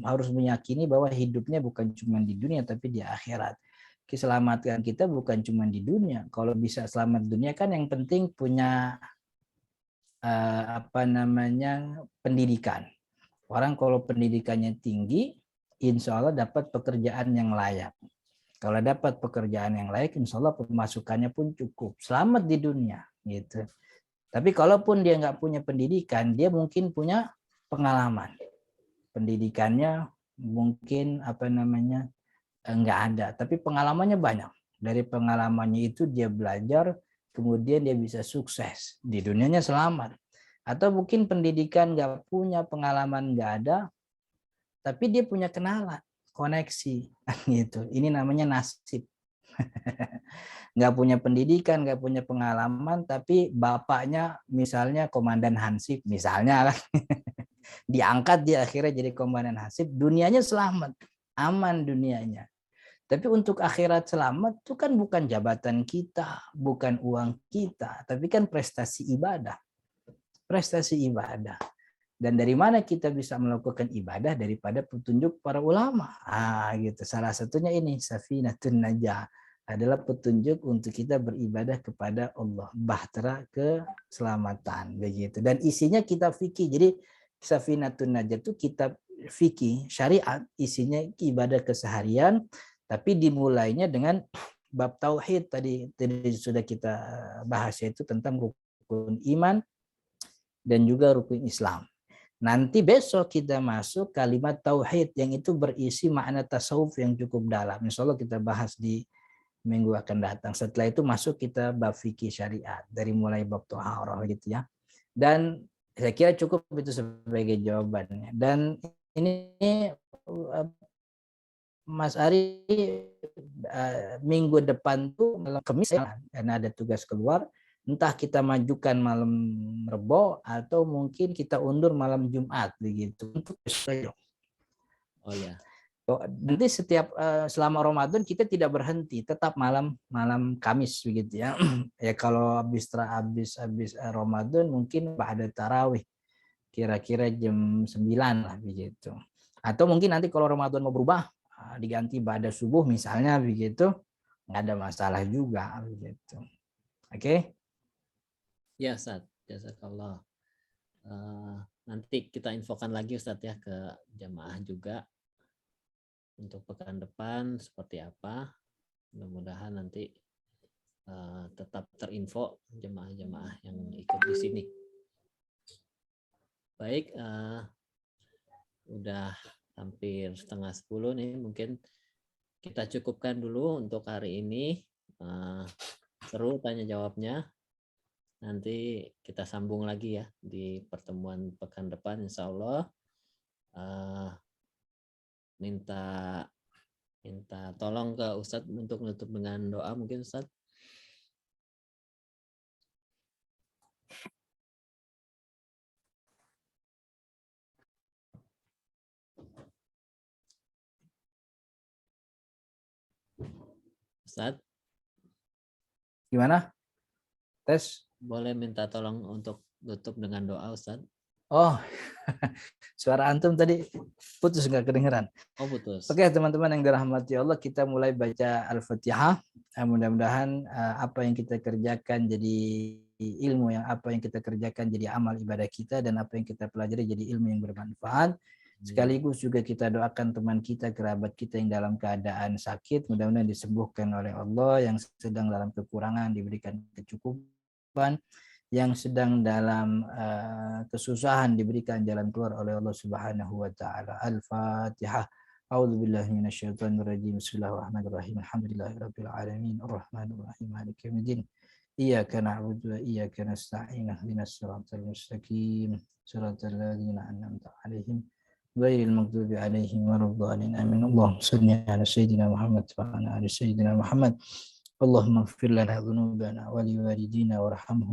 harus meyakini bahwa hidupnya bukan cuma di dunia tapi di akhirat. Keselamatan kita bukan cuma di dunia. Kalau bisa selamat dunia kan yang penting punya pendidikan. Orang kalau pendidikannya tinggi, insya Allah dapat pekerjaan yang layak. Kalau dapat pekerjaan yang layak, insya Allah pemasukannya pun cukup. Selamat di dunia, gitu. Tapi kalaupun dia nggak punya pendidikan, dia mungkin punya pengalaman. Pendidikannya mungkin nggak ada, tapi pengalamannya banyak. Dari pengalamannya itu dia belajar, kemudian dia bisa sukses. Di dunianya selamat. Atau mungkin pendidikan nggak punya, pengalaman nggak ada, tapi dia punya kenalan, koneksi, gitu. Ini namanya nasib. Nggak punya pendidikan, nggak punya pengalaman, tapi bapaknya misalnya komandan Hansip, misalnya, diangkat dia akhirnya jadi komandan Hansip, dunianya selamat, aman dunianya. Tapi untuk akhirat selamat itu kan bukan jabatan kita, bukan uang kita, tapi kan prestasi ibadah. Prestasi ibadah. Dan dari mana kita bisa melakukan ibadah daripada petunjuk para ulama? Gitu. Salah satunya ini Safinatun Najah adalah petunjuk untuk kita beribadah kepada Allah, bahtera keselamatan begitu. Dan isinya kitab fikih. Jadi Safinatun Najah itu kitab fikih syariat, isinya ibadah keseharian, tapi dimulainya dengan bab tauhid tadi sudah kita bahas, yaitu tentang rukun iman dan juga rukun Islam. Nanti besok kita masuk kalimat tauhid yang itu berisi makna tasawuf yang cukup dalam. Insya Allah kita bahas di minggu akan datang. Setelah itu masuk kita bab fikih syariat dari mulai bab thaharah gitu ya. Dan saya kira cukup itu sebagai jawabannya. Dan ini Mas Ari minggu depan tuh malam Kamis karena ada tugas keluar. Entah kita majukan malam Rebo atau mungkin kita undur malam Jumat begitu untuk besok. Oh ya. Nanti setiap selama Ramadan kita tidak berhenti, tetap malam Kamis begitu ya. Ya kalau habis Ramadan mungkin ada tarawih kira-kira jam 9 lah begitu. Atau mungkin nanti kalau Ramadan mau berubah diganti pada subuh misalnya begitu, nggak ada masalah juga begitu. Oke? Ya, Ustaz. Jazakallah. Nanti kita infokan lagi Ustadz ya ke jamaah juga untuk pekan depan seperti apa. Mudah-mudahan nanti tetap terinfo jemaah-jemaah yang ikut di sini. Baik, udah hampir 9:30 nih, mungkin kita cukupkan dulu untuk hari ini. Seru tanya jawabnya. Nanti kita sambung lagi ya di pertemuan pekan depan, insya Allah. Minta tolong ke Ustadz untuk menutup dengan doa mungkin Ustadz. Ustadz, Gimana? Tes? boleh minta tolong untuk tutup dengan doa Ustadz? Oh, suara antum tadi putus, nggak kedengeran. Oh putus. Oke teman-teman yang dirahmati Allah, kita mulai baca Al-Fatihah. Mudah-mudahan apa yang kita kerjakan jadi ilmu, yang apa yang kita kerjakan jadi amal ibadah kita, dan apa yang kita pelajari jadi ilmu yang bermanfaat. Sekaligus juga kita doakan teman kita, kerabat kita yang dalam keadaan sakit, mudah-mudahan disembuhkan oleh Allah, yang sedang dalam kekurangan diberikan kecukupan, yang sedang dalam kesusahan diberikan jalan keluar oleh Allah Subhanahu wa taala. Al-Fatihah. A'udzubillahi minasyaitonir rajim. Bismillahirrahmanirrahim. Alhamdulillahirabbil alamin. Arrahmanir rahim. Maliki yaumiddin. Iyyaka na'budu wa iyyaka nasta'in. Ihdinas siratal mustaqim. Siratal ladzina an'amta 'alaihim ghairil maghdubi 'alaihim waladdallin. Amin. Allahumma shalli 'ala sayyidina Muhammad wa 'ala ali sayyidina Muhammad. Allahumma ighfir lana dhunubana wa liwalidina warhamhum